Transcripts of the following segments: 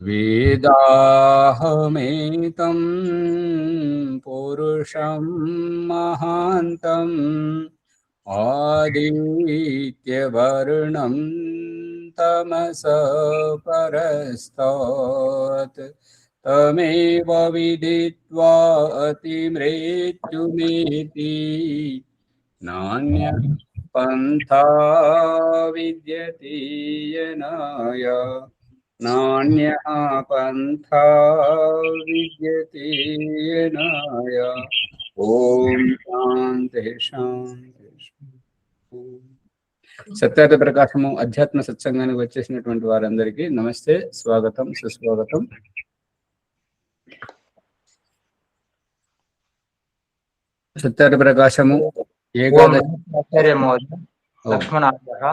वेदाहमेतं पुरुषं महान्तम् आदित्यवर्णं तमसः परस्तात् तमेव विदित्वा अतिमृत्युमेति नान्यः पन्था विद्यते यनाय नान्यः पन्था विद्यते येनाय। ఓం శాంతి శాంతి శాంతి. సత్యార్థ ప్రకాశము అధ్యాత్మ సత్సంగానికి వచ్చేసినటువంటి వారందరికీ నమస్తే, స్వాగతం, సుస్వాగతం. సత్యార్థ ప్రకాశము లక్ష్మణాచార్య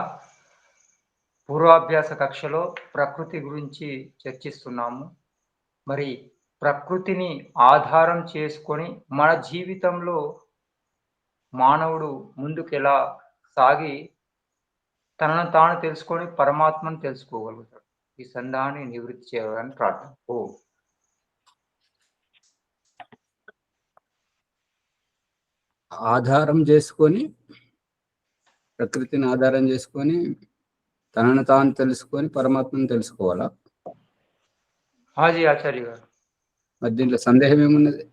పూర్వాభ్యాస కక్షలో ప్రకృతి గురించి చర్చిస్తున్నాము. మరి ప్రకృతిని ఆధారం చేసుకొని మన జీవితంలో మానవుడు ముందుకెలా సాగి తనను తాను తెలుసుకొని పరమాత్మను తెలుసుకోగలుగుతాడు. ఈ సందేహాన్ని నివృత్తి చేయాలని ప్రార్థన. ఆధారం చేసుకొని, ప్రకృతిని ఆధారం చేసుకొని తనను తాను తెలుసుకొని పరమాత్మను తెలుసుకోవాలా? హాజీ ఆచార్య గారు, మరి దీంట్లో సందేహం ఏమున్నది?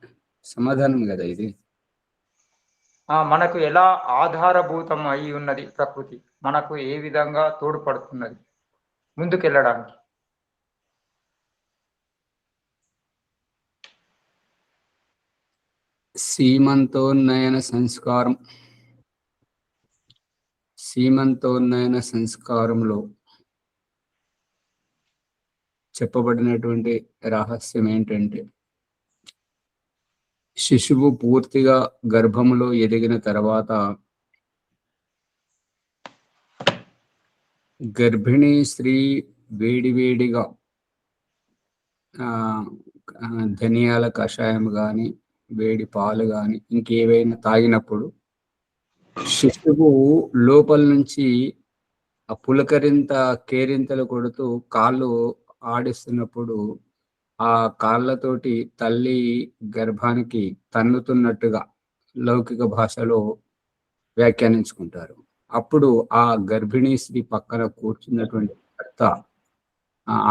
సమాధానం కదా ఇది. మనకు ఎలా ఆధారభూతం అయి ఉన్నది ప్రకృతి, మనకు ఏ విధంగా తోడ్పడుతున్నది ముందుకెళ్ళడానికి? సీమంతోన్నయన సంస్కారం, సీమంతోన్నయన సంస్కారంలో చెప్పబడినటువంటి రహస్యం ఏంటంటే, శిశువు పూర్తిగా గర్భములో ఎదిగిన తర్వాత గర్భిణీ స్త్రీ వేడివేడిగా ధనియాల కషాయం కానీ వేడి పాలు కానీ ఇంకేవైనా తాగినప్పుడు శిశువు లోపల నుంచి ఆ పులకరింత కేరింతలు కొడుతూ కాళ్ళు ఆడిస్తున్నప్పుడు ఆ కాళ్ళతోటి తల్లి గర్భానికి తన్నుతున్నట్టుగా లౌకిక భాషలో వ్యాఖ్యానించుకుంటారు. అప్పుడు ఆ గర్భిణీ స్త్రీ పక్కన కూర్చున్నటువంటి భర్త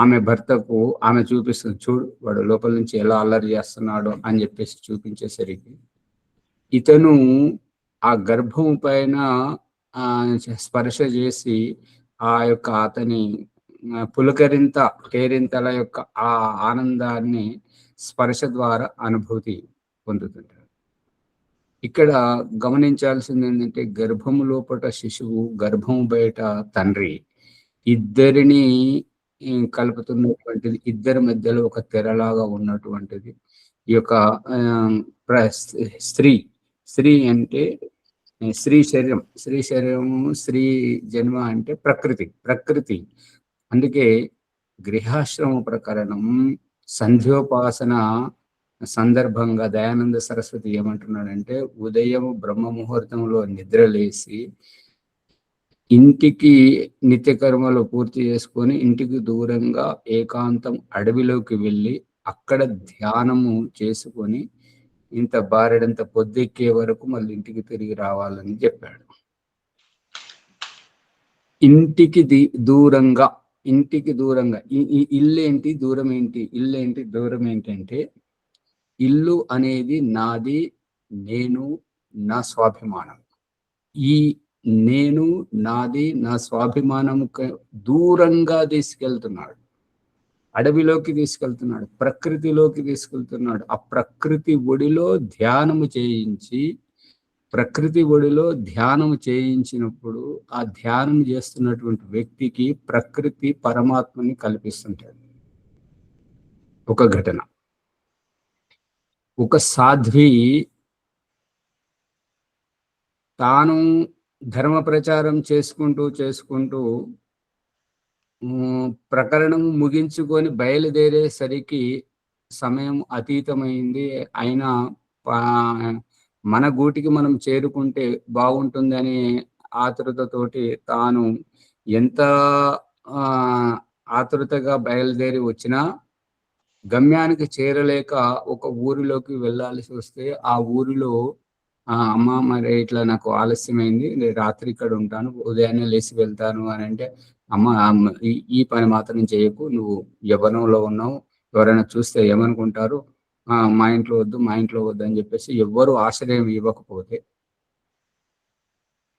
ఆమె భర్తకు ఆమె చూపిస్తుంది, చూడు వాడు లోపల నుంచి ఎలా అల్లరి చేస్తున్నాడో అని చెప్పేసి చూపించేసరికి ఇతను ఆ గర్భం పైన స్పర్శ చేసి ఆ యొక్క అతని పులకరింత కేరింతల యొక్క ఆ ఆనందాన్ని స్పర్శ ద్వారా అనుభూతి పొందుతుంటారు. ఇక్కడ గమనించాల్సింది ఏంటంటే, గర్భము లోపల శిశువు, గర్భం బయట తండ్రి, ఇద్దరిని కలుపుతున్నటువంటిది, ఇద్దరి మధ్యలో ఒక తెరలాగా ఉన్నటువంటిది ఈ యొక్క స్త్రీ. స్త్రీ అంటే స్త్రీ శరీరం, స్త్రీ శరీరము, స్త్రీ జన్మ అంటే ప్రకృతి. అందుకే గృహాశ్రమ ప్రకరణం సంధ్యోపాసన సందర్భంగా దయానంద సరస్వతి ఏమంటున్నాడంటే, ఉదయం బ్రహ్మ ముహూర్తంలో నిద్రలేసి ఇంటికి నిత్యకర్మలు పూర్తి చేసుకొని ఇంటికి దూరంగా ఏకాంతం అడవిలోకి వెళ్ళి అక్కడ ధ్యానము చేసుకొని ఇంత బారెడంత పొద్దెక్కే వరకు మళ్ళీ ఇంటికి తిరిగి రావాలని చెప్పాడు. ఇంటికి దూరంగా ఇల్లు ఏంటి, దూరం ఏంటి? ఇల్లు ఏంటి, దూరం ఏంటంటే, ఇల్లు అనేది నాది, నేను, నా స్వాభిమానం. ఈ నేను, నాది, నా స్వాభిమానము దూరంగా తీసుకెళ్తున్నాడు, అడవిలోకి తీసుకెళ్తున్నాడు, ప్రకృతిలోకి తీసుకెళ్తున్నాడు. ఆ ప్రకృతి ఒడిలో ధ్యానము చేయించి, ప్రకృతి ఒడిలో ధ్యానము చేయించినప్పుడు ఆ ధ్యానం చేస్తున్నటువంటి వ్యక్తికి ప్రకృతి పరమాత్మని కల్పిస్తుంటాడు. ఒక ఘటన, ఒక సాధ్వి తాను ధర్మ ప్రచారం చేసుకుంటూ ప్రకరణం ముగించుకొని బయలుదేరేసరికి సమయం అతీతమైంది. అయినా మన గూటికి మనం చేరుకుంటే బాగుంటుందని ఆతృతతోటి తాను ఎంత ఆతృతగా బయలుదేరి వచ్చినా గమ్యానికి చేరలేక ఒక ఊరిలోకి వెళ్ళాల్సి వస్తే ఆ ఊరిలో అమ్మ మరి ఇట్లా నాకు ఆలస్యమైంది, నేను రాత్రి ఇక్కడ ఉంటాను, ఉదయాన్నే లేచి వెళ్తాను అని అంటే, అమ్మ ఈ ఈ పని మాత్రం చేయకు, నువ్వు యవ్వనంలో ఉన్నావు, ఎవరైనా చూస్తే ఏమనుకుంటారు, మా ఇంట్లో వద్దు మా ఇంట్లో వద్దు అని చెప్పేసి ఎవ్వరూ ఆశ్రయం ఇవ్వకపోతే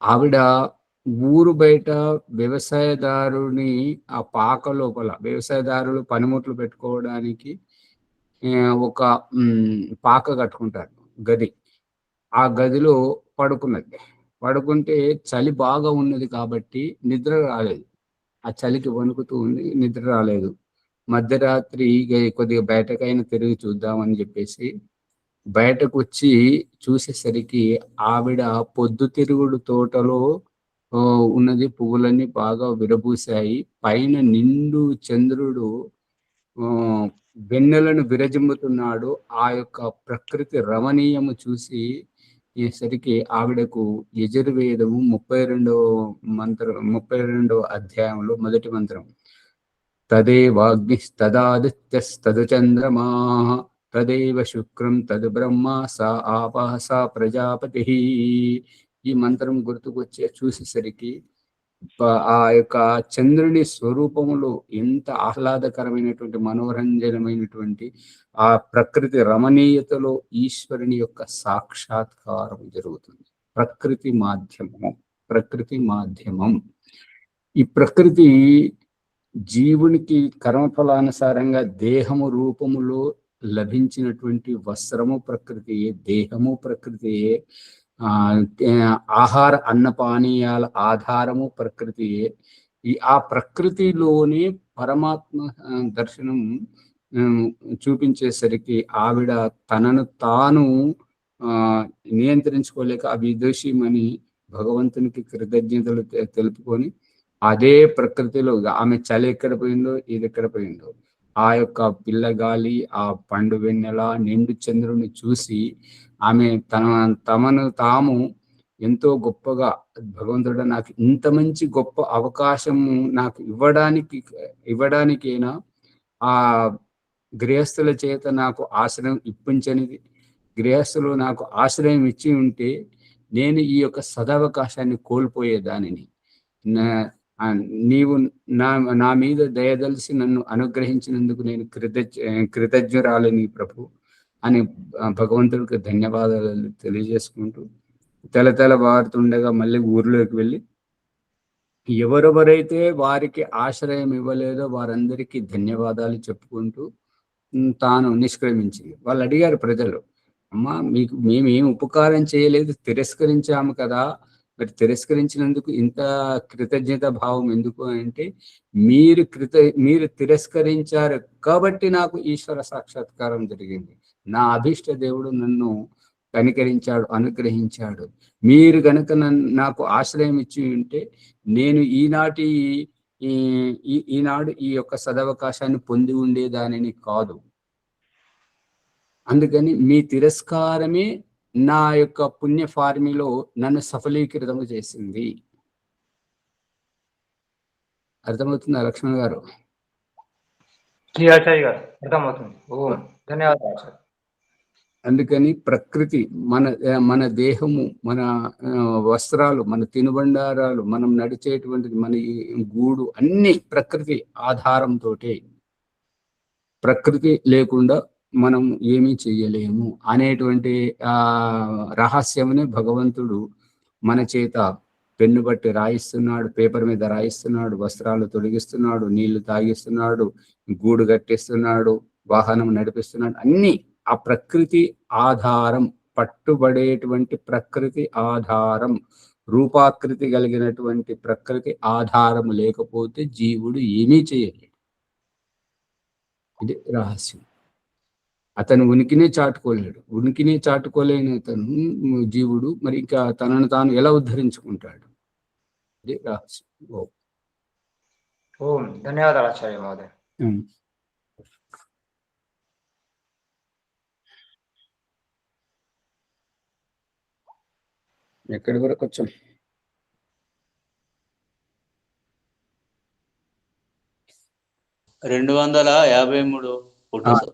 ఆవిడ ఊరు బయట వ్యవసాయదారుని ఆ పాక లోపల వ్యవసాయదారులు పనిముట్లు పెట్టుకోవడానికి ఒక పాక కట్టుకుంటారు గది. ఆ గదిలో పడుకున్నది. పడుకుంటే చలి బాగా ఉన్నది కాబట్టి నిద్ర రాలేదు. ఆ చలికి వణుకుతూ ఉంది. నిద్ర రాలేదు. మధ్యరాత్రి కొద్దిగా బయటకైనా తిరిగి చూద్దామని జెప్పేసి బయటకొచ్చి చూసేసరికి ఆవిడ పొద్దుతిరుగుడు తోటలో ఉన్నది. పువ్వులన్నీ బాగా విరబూశాయి. పైన నిండు చంద్రుడు ఆహ్, వెన్నెలను విరజిమ్ముతున్నాడు. ఆ యొక్క ప్రకృతి రమణీయము చూసి సరికి ఆవిడకు యజుర్వేదము 32వ అధ్యాయంలో మొదటి మంత్రం. తదేవాగ్నిస్తదాదిత్యస్తదు చంద్రమాః తదేవ శుక్రం తదు బ్రహ్మ స ఆపః స ప్రజాపతిః. ఈ మంత్రం గుర్తుకొచ్చే చూసేసరికి ఆ యొక్క చంద్రుని స్వరూపములో ఎంత ఆహ్లాదకరమైనటువంటి మనోరంజనమైనటువంటి ఆ ప్రకృతి రమణీయతలో ఈశ్వరుని యొక్క సాక్షాత్కారం జరుగుతుంది. ప్రకృతి మాధ్యమం. ఈ ప్రకృతి జీవునికి కర్మఫలానుసారంగా దేహము రూపములో లభించినటువంటి వస్త్రము ప్రకృతియే, దేహము ప్రకృతియే, ఆహార అన్నపానీయాల ఆధారము ప్రకృతియే. ఆ ప్రకృతిలోనే పరమాత్మ దర్శనం చూపించేసరికి ఆవిడ తనను తాను నియంత్రించుకోలేక ఆ విదూషిమని భగవంతునికి కృతజ్ఞతలు తెలుపుకొని అదే ప్రకృతిలో ఆమె చలి ఎక్కడ పోయిందో, ఇది ఎక్కడ పోయిందో, ఆ యొక్క పిల్లగాలి, ఆ పండు వెన్నెల, నిండు చంద్రుని చూసి ఆమె తమను తాము ఎంతో గొప్పగా, భగవంతుడు నాకు ఇంత మంచి గొప్ప అవకాశము నాకు ఇవ్వడానికేనా ఆ గృహస్థుల చేత నాకు ఆశ్రయం ఇప్పించనిది, గృహస్థులు నాకు ఆశ్రయం ఇచ్చి ఉంటే నేను ఈ యొక్క సదవకాశాన్ని కోల్పోయేదానిని. నీవు నా మీద దయదలిసి నన్ను అనుగ్రహించినందుకు నేను కృతజ్ఞురాలిని ప్రభు అని భగవంతుడికి ధన్యవాదాలు తెలియజేసుకుంటూ తెల్లవారుతుండగా మళ్ళీ ఊరిలోకి వెళ్ళి ఎవరెవరైతే వారికి ఆశ్రయం ఇవ్వలేదో వారందరికీ ధన్యవాదాలు చెప్పుకుంటూ తాను నిష్క్రమించింది. వాళ్ళు అడిగారు ప్రజలు, అమ్మా మేమేం ఉపకారం చేయలేదు, తిరస్కరించాము కదా, మరి తిరస్కరించినందుకు ఇంత కృతజ్ఞత భావం ఎందుకు అంటే, మీరు తిరస్కరించారు కాబట్టి నాకు ఈశ్వర సాక్షాత్కారం జరిగింది. నా అభీష్ట దేవుడు నన్ను కనికరించాడు, అనుగ్రహించాడు. మీరు గనక నాకు ఆశ్రయం ఇచ్చి ఉంటే నేను ఈనాడు ఈ యొక్క సదవకాశాన్ని పొంది ఉండేదానిని కాదు. అందుకని మీ తిరస్కారమే నా యొక్క పుణ్య ఫార్మిలో నన్ను సఫలీకృతం చేసింది. అర్థమవుతుందా లక్ష్మణ్ గారు? ఆచార్య గారు అర్థమవుతుంది. ఓం ధన్యవాదాలు. అందుకని ప్రకృతి మన దేహము, మన వస్త్రాలు, మన తినుబండారాలు, మనం నడిచేటువంటిది, మన గూడు అన్ని ప్రకృతి ఆధారంతో. ప్రకృతి లేకుండా మనం ఏమీ చెయ్యలేము అనేటువంటి రహస్యమునే భగవంతుడు మన చేత పెన్ను బట్టి రాయిస్తున్నాడు, పేపర్ మీద రాయిస్తున్నాడు, వస్త్రాలు తొలగిస్తున్నాడు, నీళ్లు తాగిస్తున్నాడు, గూడు కట్టిస్తున్నాడు, వాహనం నడిపిస్తున్నాడు. అన్ని ఆ ప్రకృతి ఆధారం, పట్టుబడేటువంటి ప్రకృతి ఆధారం, రూపాకృతి కలిగినటువంటి ప్రకృతి ఆధారం లేకపోతే జీవుడు ఏమీ చేయలేడు. ఇది రహస్యం. అతను ఉనికినే చాటుకోలేడు. ఉనికినే చాటుకోలేని అతను జీవుడు మరి ఇంకా తనను తాను ఎలా ఉద్ధరించుకుంటాడు? ఇది రహస్యం. ఓం ధన్యవాదాలు ఆచార్య మహోదయ. ఎక్కడి వరకు వచ్చాం? 253 ఫోటో సార్.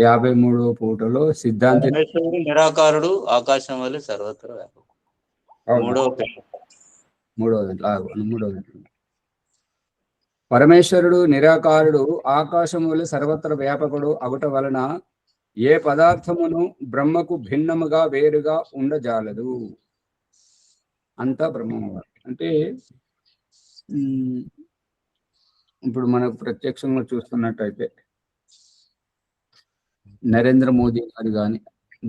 53వ పూటలో సిద్ధాంతి పరమేశ్వరుడు నిరాకారుడు, ఆకాశం వల్ల సర్వత్ర వ్యాపకం. మూడవ పేరు. మూడవ పరమేశ్వరుడు నిరాకారుడు ఆకాశము వలె సర్వత్ర వ్యాపకుడు అగుట వలన ఏ పదార్థమును బ్రహ్మకు భిన్నముగా వేరుగా ఉండజాలదు. అంతా బ్రహ్మము. అంటే ఇప్పుడు మనకు ప్రత్యక్షంగా చూస్తున్నట్టయితే నరేంద్ర మోదీ గారు కానీ,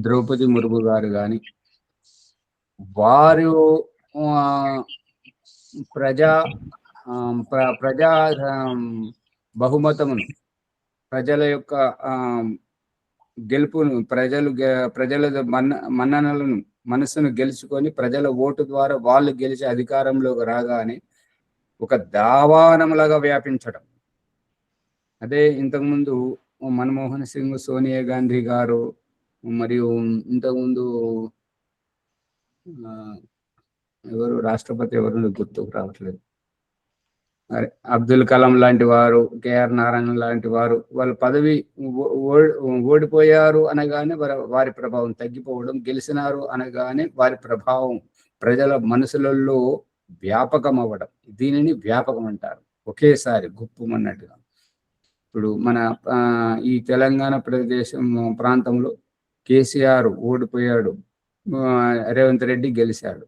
ద్రౌపది ముర్ము గారు కానీ, వారు ప్రజా బహుమతమును, ప్రజల యొక్క గెలుపును, ప్రజల మన్ననలను మనసును గెలుచుకొని ప్రజల ఓటు ద్వారా వాళ్ళు గెలిచి అధికారంలోకి రాగానే ఒక దావానంలాగా వ్యాపించడం. అదే ఇంతకుముందు మన్మోహన్ సింగ్, సోనియా గాంధీ గారు, మరియు ఇంతకుముందు ఎవరు రాష్ట్రపతి ఎవరు గుర్తుకు రావట్లేదు, అబ్దుల్ కలాం లాంటి వారు, కేఆర్ నారాయణ లాంటి వారు, వాళ్ళ పదవి ఓడిపోయారు అనగానే వారి ప్రభావం తగ్గిపోవడం, గెలిచినారు అనగానే వారి ప్రభావం ప్రజల మనసులలో వ్యాపకం అవ్వడం. దీనిని వ్యాపకం అంటారు. ఒకేసారి గుప్పుమన్నట్టుగా. ఇప్పుడు మన ఈ తెలంగాణ ప్రాంతంలో కేసీఆర్ ఓడిపోయాడు, రేవంత్ రెడ్డి గెలిచాడు.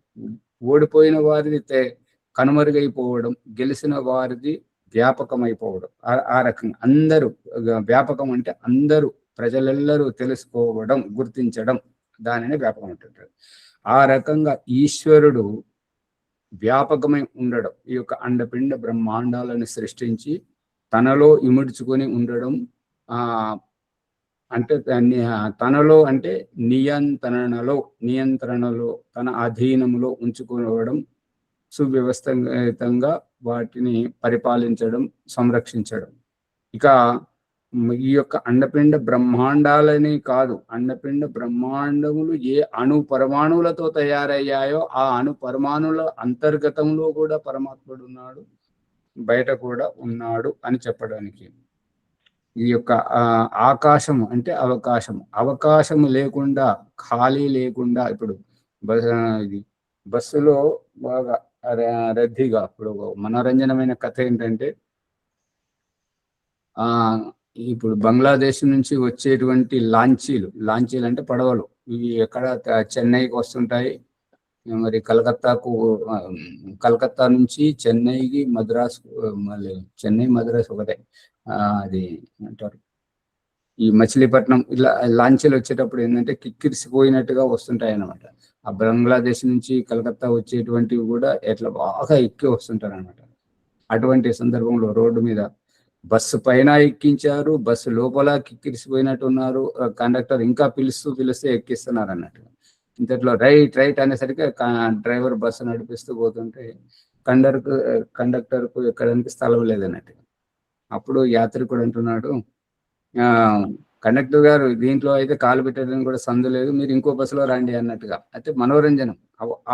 ఓడిపోయిన వారిది కనుమరుగైపోవడం, గెలిచిన వారిది వ్యాపకమైపోవడం. ఆ రకంగా అందరూ వ్యాపకం అంటే అందరూ, ప్రజలెల్లరూ తెలుసుకోవడం, గుర్తించడం, దానిని వ్యాపకం అంటుంటారు. ఆ రకంగా ఈశ్వరుడు వ్యాపకమై ఉండడం, ఈ యొక్క అండపిండ బ్రహ్మాండాలను సృష్టించి తనలో ఇముడ్చుకొని ఉండడం. అంటే తనలో అంటే నియంత్రణలో తన అధీనంలో ఉంచుకోవడం, సువ్యవస్థితంగా వాటిని పరిపాలించడం, సంరక్షించడం. ఇక ఈ యొక్క అండపిండ బ్రహ్మాండాలని కాదు, అండపిండ బ్రహ్మాండములు ఏ అణు పరమాణువులతో తయారయ్యాయో ఆ అణు పరమాణువుల అంతర్గతంలో కూడా పరమాత్ముడు ఉన్నాడు, బయట కూడా ఉన్నాడు అని చెప్పడానికి. ఈ యొక్క ఆకాశము అంటే అవకాశము లేకుండా, ఖాళీ లేకుండా, ఇప్పుడు బస్సులో బాగా రద్దీగా, ఇప్పుడు మనోరంజనమైన కథ ఏంటంటే, ఇప్పుడు బంగ్లాదేశ్ నుంచి వచ్చేటువంటి లాంచీలు అంటే పడవలు, ఇవి ఎక్కడ చెన్నైకి వస్తుంటాయి. మరి కలకత్తా నుంచి చెన్నైకి, మద్రాసు, మళ్ళీ చెన్నై మద్రాసు ఒకటే, అది అంటారు ఈ మచిలీపట్నం. ఇలా లాంచీలు వచ్చేటప్పుడు ఏంటంటే కిక్కిరిసిపోయినట్టుగా వస్తుంటాయి అన్నమాట. ఆ బంగ్లాదేశ్ నుంచి కలకత్తా వచ్చేటువంటివి కూడా ఎట్లా బాగా ఎక్కి వస్తుంటారు అనమాట. అటువంటి సందర్భంలో రోడ్డు మీద బస్సు పైన ఎక్కించారు, బస్సు లోపల కిక్కిరిసిపోయినట్టు ఉన్నారు. కండక్టర్ ఇంకా పిలిస్తే ఎక్కిస్తున్నారు అన్నట్టు. ఇంతట్లో రైట్ అనేసరికి డ్రైవర్ బస్సు నడిపిస్తూ పోతుంటే కండక్టర్కు ఎక్కడానికి స్థలం లేదన్నట్టు. అప్పుడు యాత్రికుడు అంటున్నాడు, కండక్టర్ గారు, దీంట్లో అయితే కాలు పెట్టడానికి కూడా సందు లేదు, మీరు ఇంకో బస్సులో రండి అన్నట్టుగా. అయితే మనోరంజనం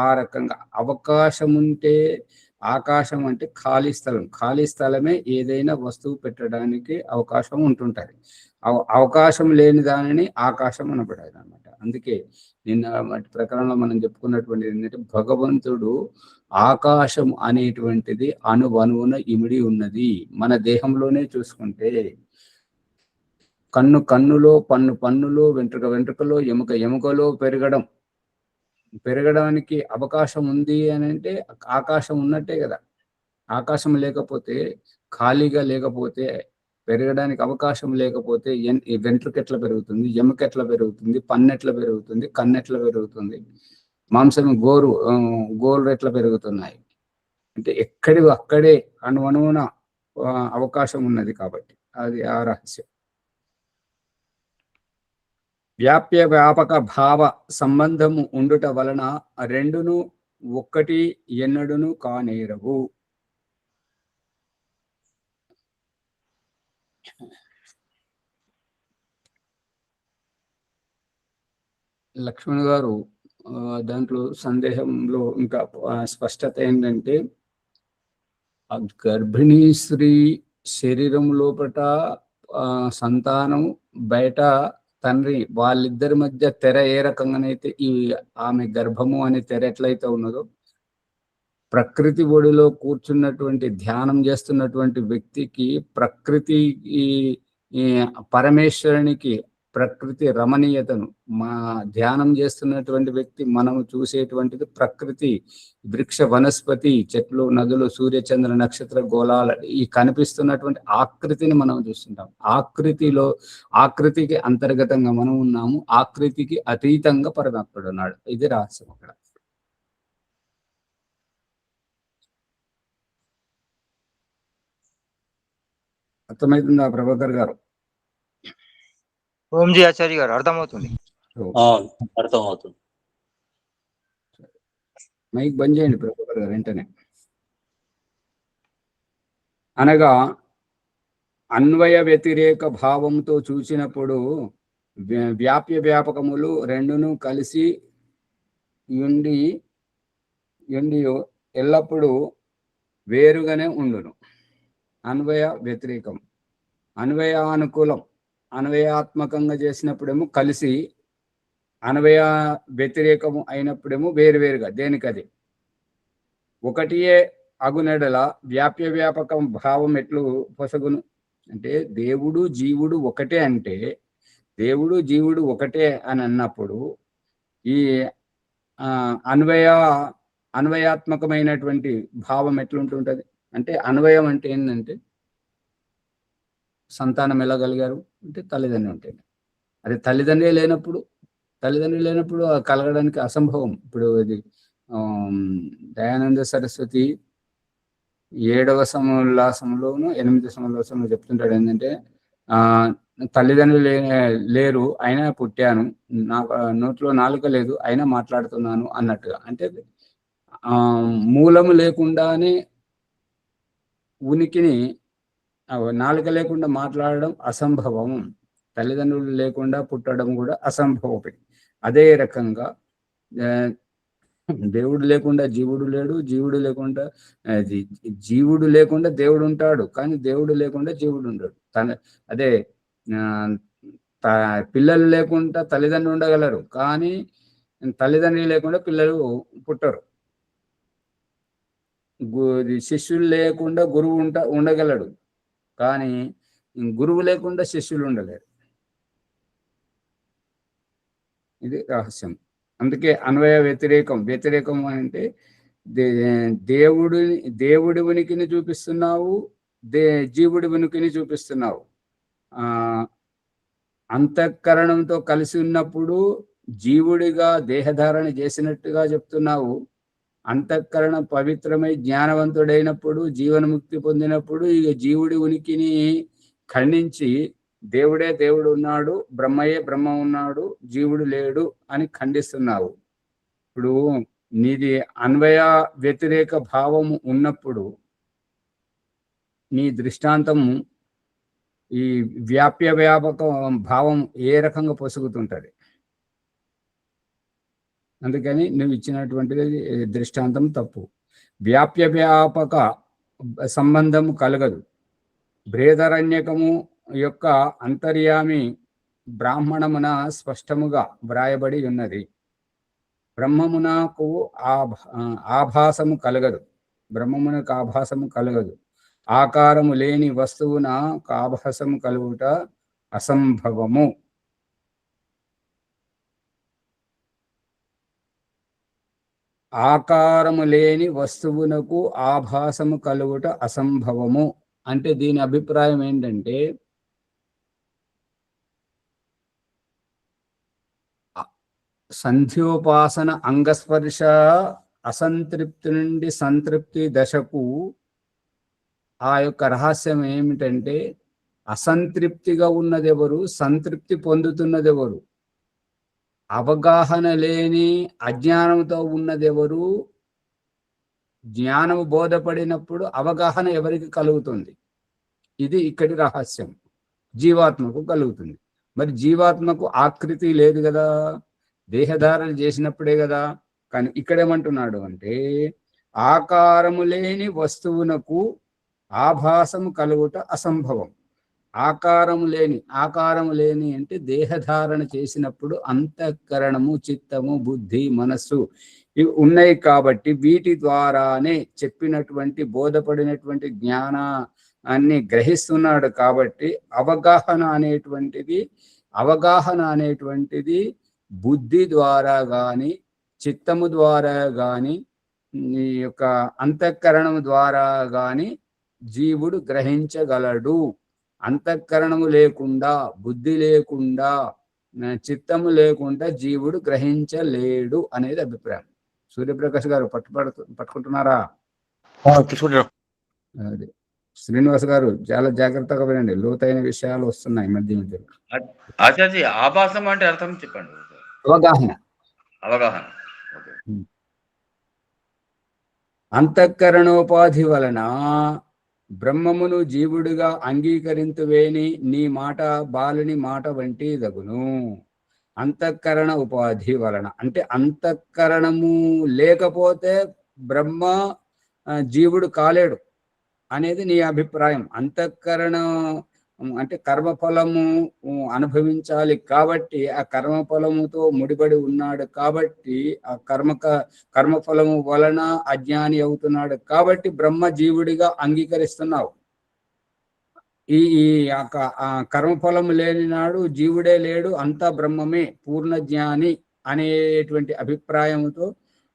ఆ రకంగా. అవకాశం ఉంటే, ఆకాశం అంటే ఖాళీ స్థలమే ఏదైనా వస్తువు పెట్టడానికి అవకాశం ఉంటుంటది. అవకాశం లేని దానిని ఆకాశం అనబడేది అనమాట. అందుకే నిన్న వాటి ప్రకారంలో మనం చెప్పుకున్నటువంటిది ఏంటంటే, భగవంతుడు ఆకాశం అనేటువంటిది అణువణువున ఇమిడి ఉన్నది. మన దేహంలోనే చూసుకుంటే కన్నులో, పన్నులో, వెంట్రుకలో, ఎముకలో పెరగడానికి అవకాశం ఉంది అని అంటే ఆకాశం ఉన్నట్టే కదా. ఆకాశం లేకపోతే, ఖాళీగా లేకపోతే, పెరగడానికి అవకాశం లేకపోతే వెంట్రుక ఎట్లా పెరుగుతుంది, ఎముక ఎట్లా పెరుగుతుంది, పన్ను ఎట్లా పెరుగుతుంది, కన్ను ఎట్లా పెరుగుతుంది, మాంసం గోలు ఎట్లా పెరుగుతున్నాయి అంటే అక్కడే అణువణువున అవకాశం ఉన్నది కాబట్టి. అది ఆ రహస్యం. వ్యాపక భావ సంబంధము ఉండుట వలన రెండును ఒక్కటి ఎన్నడును కానేరవు. లక్ష్మణ్ గారు దాంట్లో సందేహంలో ఇంకా స్పష్టత ఏంటంటే, ఆ గర్భిణీ స్త్రీ శరీరం లోపట సంతానం, బయట తండ్రి, వాళ్ళిద్దరి మధ్య తెర ఏ రకంగానైతే ఈ ఆమె గర్భము అనే తెర ఎట్లయితే ఉన్నదో, ప్రకృతి ఒడిలో కూర్చున్నటువంటి ధ్యానం చేస్తున్నటువంటి వ్యక్తికి ప్రకృతి ఈ పరమేశ్వరునికి ప్రకృతి రమణీయతను ధ్యానం చేస్తున్నటువంటి వ్యక్తి మనం చూసేటువంటిది ప్రకృతి, వృక్ష వనస్పతి, చెట్లు, నదులు, సూర్యచంద్ర నక్షత్ర గోళాల ఈ కనిపిస్తున్నటువంటి ఆకృతిని మనం చూస్తుంటాం. ఆకృతికి అంతర్గతంగా మనం ఉన్నాము, ఆకృతికి అతీతంగా పరమాత్ముడు ఉన్నాడు. ఇది రహస్యం అక్కడ. అర్థమవుతుందా ప్రభాకర్ గారు? ఓంజీ ఆచార్య గారు అర్థమవుతుంది. అర్థమవుతుంది. మైక్ బంద్ చేయండి ప్రభాకర్ గారు వెంటనే. అనగా అన్వయ వ్యతిరేక భావంతో చూసినప్పుడు వ్యాప్య వ్యాపకములు రెండును కలిసి ఉండి ఎల్లప్పుడూ వేరుగానే ఉండును. అన్వయ వ్యతిరేకం, అన్వయానుకూలం, అన్వయాత్మకంగా చేసినప్పుడేమో కలిసి, అన్వయ వ్యతిరేకము అయినప్పుడేమో వేరువేరుగా. దేనికది ఒకటియే అగునెడల వ్యాప్య వ్యాపకం భావం ఎట్లు పొసగును అంటే, దేవుడు జీవుడు ఒకటే అంటే, దేవుడు జీవుడు ఒకటే అని అన్నప్పుడు ఈ అన్వయాత్మకమైనటువంటి భావం ఎట్లుంటుంటది అంటే, అన్వయం అంటే ఏంటంటే సంతానం ఎలా కలిగారు అంటే తల్లిదండ్రులు ఉంటాయి. అదే తల్లిదండ్రులు లేనప్పుడు కలగడానికి అసంభవం. ఇప్పుడు ఇది దయానంద సరస్వతి 7వ సముల్లాసంలోను 8వ సముల్లాసంలో చెప్తుంటాడు ఏంటంటే, తల్లిదండ్రులు లేరు అయినా పుట్టాను, నాకు నోట్లో నాలుక లేదు అయినా మాట్లాడుతున్నాను అన్నట్టుగా. అంటే మూలము లేకుండానే ఉనికిని, నాలుక లేకుండా మాట్లాడడం అసంభవం, తల్లిదండ్రులు లేకుండా పుట్టడం కూడా అసంభవం. అదే రకంగా దేవుడు లేకుండా జీవుడు లేడు, జీవుడు లేకుండా దేవుడు ఉంటాడు, కానీ దేవుడు లేకుండా జీవుడు ఉండడు. అదే పిల్లలు లేకుండా తల్లిదండ్రులు ఉండగలరు, కానీ తల్లిదండ్రులు లేకుండా పిల్లలు పుట్టరు. శిష్యులు లేకుండా గురువు ఉండగలడు, కానీ గురువు లేకుండా శిష్యులు ఉండలేరు. ఇది రహస్యం. అందుకే అన్వయ వ్యతిరేకం అంటే దేవుడి ఉనికిని చూపిస్తున్నావు, జీవుడి ఉనికిని చూపిస్తున్నావు. అంతఃకరణంతో కలిసి ఉన్నప్పుడు జీవుడిగా దేహధారణ చేసినట్టుగా చెప్తున్నావు. అంతఃకరణం పవిత్రమై జ్ఞానవంతుడైనప్పుడు, జీవనముక్తి పొందినప్పుడు ఇక జీవుడి ఉనికిని ఖండించి దేవుడే దేవుడు ఉన్నాడు, బ్రహ్మయే బ్రహ్మ ఉన్నాడు, జీవుడు లేడు అని ఖండిస్తున్నావు. ఇప్పుడు నీది అన్వయ వ్యతిరేక భావము ఉన్నప్పుడు నీ దృష్టాంతము ఈ వ్యాప్య వ్యాపక భావం ఏ రకంగా పొసుగుతుంటది. అందుకని నువ్వు ఇచ్చినటువంటిది దృష్టాంతం తప్పు. వ్యాప్య వ్యాపక సంబంధము కలగదు. బృహదారణ్యకము యొక్క అంతర్యామి బ్రాహ్మణమున స్పష్టముగా వ్రాయబడి ఉన్నది. బ్రహ్మమునకు ఆభాసము కలగదు, బ్రహ్మమునకు ఆభాసము కలగదు. ఆకారము లేని వస్తువున ఆభాసము కలుగుట అసంభవము. ఆకారము లేని వస్తువునకు ఆభాసము కలుగుట అసంభవము అంటే దీని అభిప్రాయం ఏంటంటే, సంధ్యోపాసన అంగస్పర్శ అసంతృప్తి నుండి సంతృప్తి దశకు ఆ యొక్క రహస్యం ఏమిటంటే, అసంతృప్తిగా ఉన్నదెవరు, సంతృప్తి పొందుతున్నదెవరు, అవగాహన లేని అజ్ఞానంతో ఉన్నదెవరు, జ్ఞానము బోధపడినప్పుడు అవగాహన ఎవరికి కలుగుతుంది. ఇది ఇక్కడి రహస్యం. జీవాత్మకు కలుగుతుంది. మరి జీవాత్మకు ఆకృతి లేదు కదా, దేహధారణ చేసినప్పుడే కదా. కానీ ఇక్కడేమంటున్నాడు అంటే, ఆకారము లేని వస్తువునకు ఆభాసము కలుగుట అసంభవం. ఆకారము లేని అంటే దేహధారణ చేసినప్పుడు అంతఃకరణము, చిత్తము, బుద్ధి, మనస్సు ఇవి ఉన్నాయి కాబట్టి వీటి ద్వారానే చెప్పినటువంటి బోధపడినటువంటి జ్ఞానాన్ని గ్రహిస్తున్నాడు. కాబట్టి అవగాహన అనేటువంటిది బుద్ధి ద్వారా గాని, చిత్తము ద్వారా గాని, ఈ యొక్క అంతఃకరణము ద్వారా గాని జీవుడు గ్రహించగలడు. అంతఃకరణము లేకుండా, బుద్ధి లేకుండా, చిత్తము లేకుండా జీవుడు గ్రహించలేడు అనేది అభిప్రాయం. సూర్యప్రకాష్ గారు పట్టుకుంటున్నారా? అది శ్రీనివాస్ గారు చాలా జాగ్రత్తగా వినండి, లోతైన విషయాలు వస్తున్నాయి మధ్య మధ్యలో. ఆచార్య ఆభాసం అంటే అర్థం చెప్పండి. అవగాహన. అంతఃకరణోపాధి వలన బ్రహ్మమును జీవుడిగా అంగీకరింతువేని నీ మాట బాలుని మాట వంటి దగును. అంతఃకరణ ఉపాధి వలన అంటే అంతఃకరణము లేకపోతే బ్రహ్మ జీవుడు కాలేడు అనేది నీ అభిప్రాయం. అంతఃకరణ అంటే కర్మఫలము అనుభవించాలి కాబట్టి ఆ కర్మఫలముతో ముడిపడి ఉన్నాడు కాబట్టి ఆ కర్మఫలము వలన అజ్ఞాని అవుతున్నాడు కాబట్టి బ్రహ్మ జీవుడిగా అంగీకరిస్తున్నావు. ఈ కర్మఫలము లేని నాడు జీవుడే లేడు, అంతా బ్రహ్మమే, పూర్ణ జ్ఞాని అనేటువంటి అభిప్రాయంతో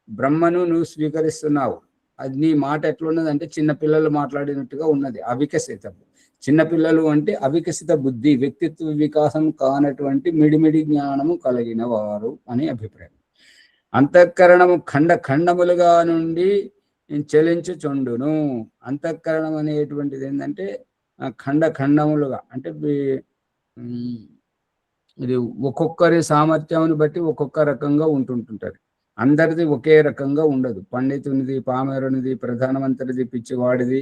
బ్రహ్మను నువ్వు స్వీకరిస్తున్నావు. అది నీ మాట ఎట్లున్నదంటే చిన్నపిల్లలు మాట్లాడినట్టుగా ఉన్నది. అవికసితం. చిన్నపిల్లలు అంటే అవికసిత బుద్ధి, వ్యక్తిత్వ వికాసం కానటువంటి మిడిమిడి జ్ఞానము కలిగిన వారు అని అభిప్రాయం. అంతఃకరణము ఖండములుగా నుండి చలించుచుండును. అంతఃకరణం అనేటువంటిది ఏంటంటే ఖండములుగా అంటే ఇది ఒక్కొక్కరి సామర్థ్యాన్ని బట్టి ఒక్కొక్క రకంగా ఉంటుంటుంది. అందరిది ఒకే రకంగా ఉండదు. పండితునిది, పామరునిది, ప్రధానమంత్రిది, పిచ్చివాడిది,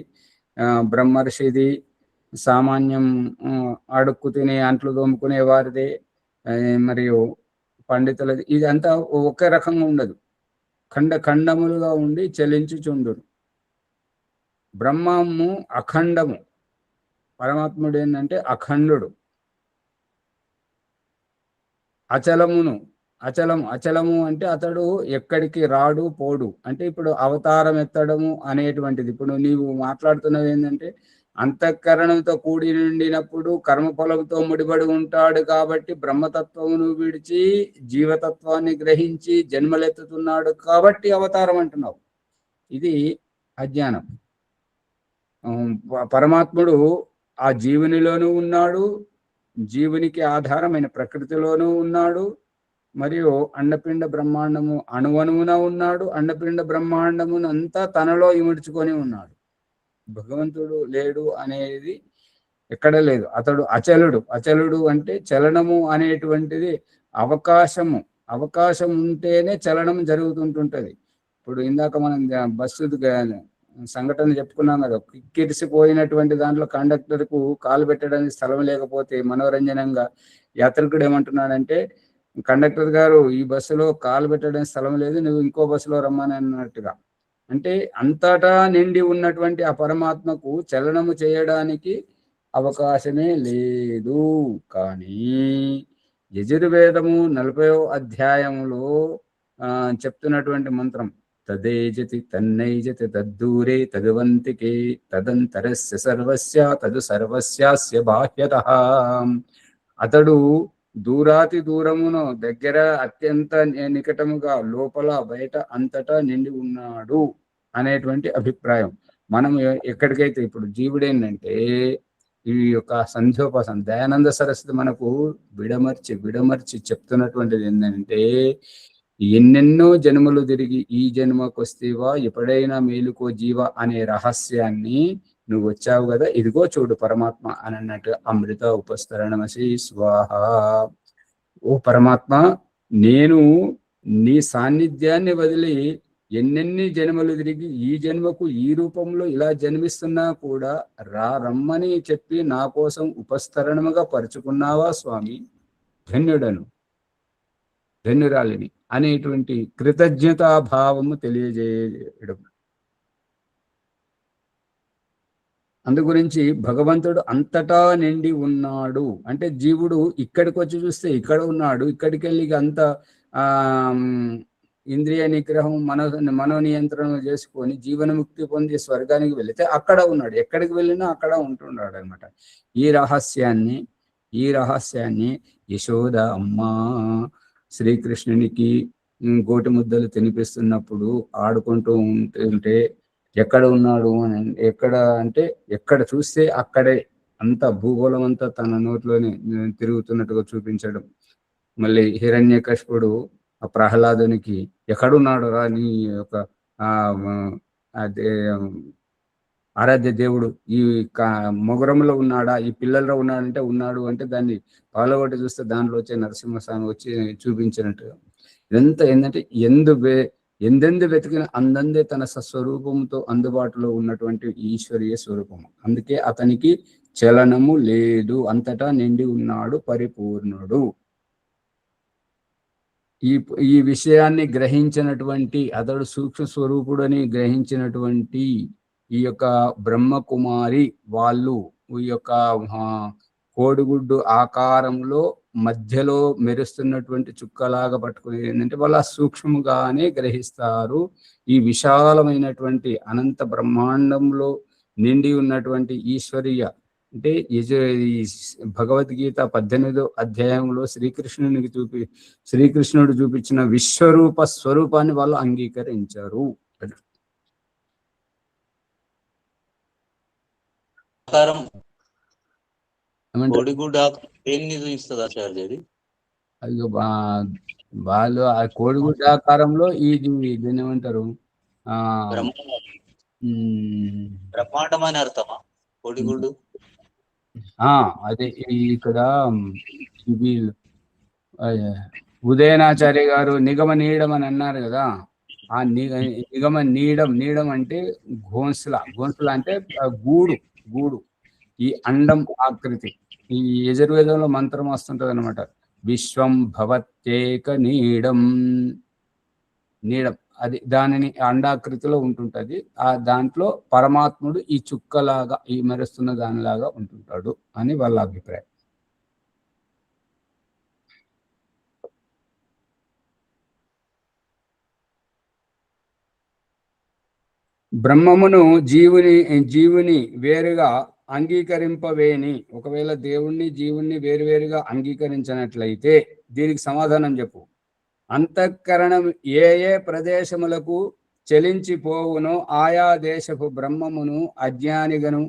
బ్రహ్మర్షిది, సామాన్యం అడుక్కు తినే అంట్లు దోముకునే వారిది, మరియు పండితులది, ఇదంతా ఒకే రకంగా ఉండదు. ఖండములుగా ఉండి చలించుచుండును. బ్రహ్మము అఖండము, పరమాత్ముడు ఏంటంటే అఖండుడు. అచలము అంటే అతడు ఎక్కడికి రాడు పోడు. అంటే ఇప్పుడు అవతారం ఎత్తడము అనేటువంటిది. ఇప్పుడు నీవు మాట్లాడుతున్నది ఏంటంటే అంతఃకరణంతో కూడి నిండినప్పుడు కర్మఫలంతో ముడిపడి ఉంటాడు కాబట్టి బ్రహ్మతత్వమును విడిచి జీవతత్వాన్ని గ్రహించి జన్మలెత్తుతున్నాడు కాబట్టి అవతారం అంటున్నావు. ఇది అజ్ఞానం. పరమాత్ముడు ఆ జీవునిలోనూ ఉన్నాడు, జీవునికి ఆధారమైన ప్రకృతిలోనూ ఉన్నాడు, మరియు అండపిండ బ్రహ్మాండము అణువణువున ఉన్నాడు. అండపిండ బ్రహ్మాండమును అంతా తనలో ఇముడ్చుకొని ఉన్నాడు. భగవంతుడు లేడు అనేది ఎక్కడ లేదు. అతడు అచలుడు అంటే చలనము అనేటువంటిది అవకాశం ఉంటేనే చలనం జరుగుతుంటుంటది. ఇప్పుడు ఇందాక మనం బస్సు సంఘటన చెప్పుకున్నాం కదా, కిరిసిపోయినటువంటి దాంట్లో కండక్టర్కు కాలు పెట్టడానికి స్థలం లేకపోతే మనోరంజనంగా యాత్రికుడు ఏమంటున్నాడంటే, కండక్టర్ గారు ఈ బస్సులో కాలు పెట్టడానికి స్థలం లేదు, నువ్వు ఇంకో బస్సులో రమ్మని అన్నట్టుగా. అంటే అంతటా నిండి ఉన్నటువంటి ఆ పరమాత్మకు చలనము చేయడానికి అవకాశమే లేదు. కానీ యజుర్వేదము 40వ అధ్యాయములో చెప్తున్నటువంటి మంత్రం తదేజతి తన్నైజతి తద్దూరే తదువంతికే తదంతరస్య సర్వస్య తదు సర్వస్యాస్య బాహ్యతః. అతడు దూరాతి దూరమును దగ్గర అత్యంత నికటముగా లోపల బయట అంతటా నిండి ఉన్నాడు అనేటువంటి అభిప్రాయం. మనం ఎక్కడికైతే ఇప్పుడు జీవుడు ఏంటంటే ఈ యొక్క సంధ్యోపాసన దయానంద సరస్వతి మనకు విడమర్చి చెప్తున్నటువంటిది ఏంటంటే, ఎన్నెన్నో జన్మలు తిరిగి ఈ జన్మకు వస్తేవా ఎప్పుడైనా మేలుకో జీవ అనే రహస్యాన్ని నువ్వు వచ్చావు కదా, ఇదిగో చూడు పరమాత్మ అని అన్నట్టు అమృత ఉపస్తరణమసి స్వాహ. ఓ పరమాత్మ, నేను నీ సాన్నిధ్యాన్ని వదిలి ఎన్నెన్ని జన్మలు తిరిగి ఈ జన్మకు ఈ రూపంలో ఇలా జన్మిస్తున్నా కూడా రమ్మని చెప్పి నా కోసం ఉపస్తరణముగా పరుచుకున్నావా స్వామి, ధన్యురాలిని అనేటువంటి కృతజ్ఞతాభావము తెలియజేయడం. అందు గురించి భగవంతుడు అంతటా నిండి ఉన్నాడు అంటే జీవుడు ఇక్కడికి వచ్చి చూస్తే ఇక్కడ ఉన్నాడు, ఇక్కడికి వెళ్ళి అంత ఆ ఇంద్రియ నిగ్రహం మనో నియంత్రణ చేసుకొని జీవనముక్తి పొంది స్వర్గానికి వెళితే అక్కడ ఉన్నాడు, ఎక్కడికి వెళ్ళినా అక్కడ ఉంటున్నాడు అనమాట. ఈ రహస్యాన్ని యశోద అమ్మ శ్రీకృష్ణునికి గోటి ముద్దలు తినిపిస్తున్నప్పుడు ఆడుకుంటూ ఉంటుంటే ఎక్కడ ఉన్నాడు అని, ఎక్కడ చూస్తే అక్కడే అంత భూగోళం అంతా తన నోట్లోనే తిరుగుతున్నట్టుగా చూపించడం. మళ్ళీ హిరణ్యకశిపుడు ఆ ప్రహ్లాదునికి ఎక్కడున్నాడు రా నీ యొక్క అదే ఆరాధ్య దేవుడు ఈ మొగరంలో ఉన్నాడా, ఈ పిల్లల్లో ఉన్నాడంటే ఉన్నాడు అంటే దాన్ని పాలగొట్టి చూస్తే దాంట్లో వచ్చే నరసింహస్వామి వచ్చి చూపించినట్టుగా. ఇదంతా ఏంటంటే ఎందెందు వెతికిన అందందే తన స్వరూపంతో అందుబాటులో ఉన్నటువంటి ఈశ్వరీయ స్వరూపము. అందుకే అతనికి చలనము లేదు, అంతటా నిండి ఉన్నాడు, పరిపూర్ణుడు. ఈ విషయాన్ని గ్రహించినటువంటి అతడు సూక్ష్మ స్వరూపుడని గ్రహించినటువంటి ఈ యొక్క బ్రహ్మకుమారి వాళ్ళు ఈ యొక్క కోడిగుడ్డు ఆకారంలో మధ్యలో మెరుస్తున్నటువంటి చుక్కలాగా పట్టుకుని ఏంటంటే వాళ్ళు సూక్ష్మంగానే గ్రహిస్తారు. ఈ విశాలమైనటువంటి అనంత బ్రహ్మాండంలో నిండి ఉన్నటువంటి ఈశ్వరీయ అంటే భగవద్గీత 18వ అధ్యాయంలో శ్రీకృష్ణుడు చూపించిన విశ్వరూప స్వరూపాన్ని వాళ్ళు అంగీకరించారు. అయ్యో వాళ్ళు ఆ కోడిగుడ్డ ఆకారంలో దీన్ని ఏమంటారు, బ్రహ్మాండమని అర్థమా కోడిగుడ్డు? అదే ఇక్కడ ఉదయనాచార్య గారు నిగమ నీడం అని అన్నారు కదా. ఆ నిగమ నీడం అంటే ఘోన్సుల అంటే గూడు ఈ అండం ఆకృతి. ఈ యజుర్వేదంలో మంత్రం వస్తుంటది అనమాట, విశ్వం భవత్యేక నీడం. అది దానిని అండాకృతిలో ఉంటుంటది. ఆ దాంట్లో పరమాత్ముడు ఈ చుక్కలాగా ఈ మెరుస్తున్న దానిలాగా ఉంటుంటాడు అని వాళ్ళ అభిప్రాయం. బ్రహ్మమును జీవుని వేరుగా అంగీకరింపవేని. ఒకవేళ దేవుణ్ణి జీవుణ్ణి వేరువేరుగా అంగీకరించినట్లయితే దీనికి సమాధానం చెప్పు. అంతఃకరణం ఏ ప్రదేశములకు చలించిపోవునో ఆయా దేశపు బ్రహ్మమును అజ్ఞానిగను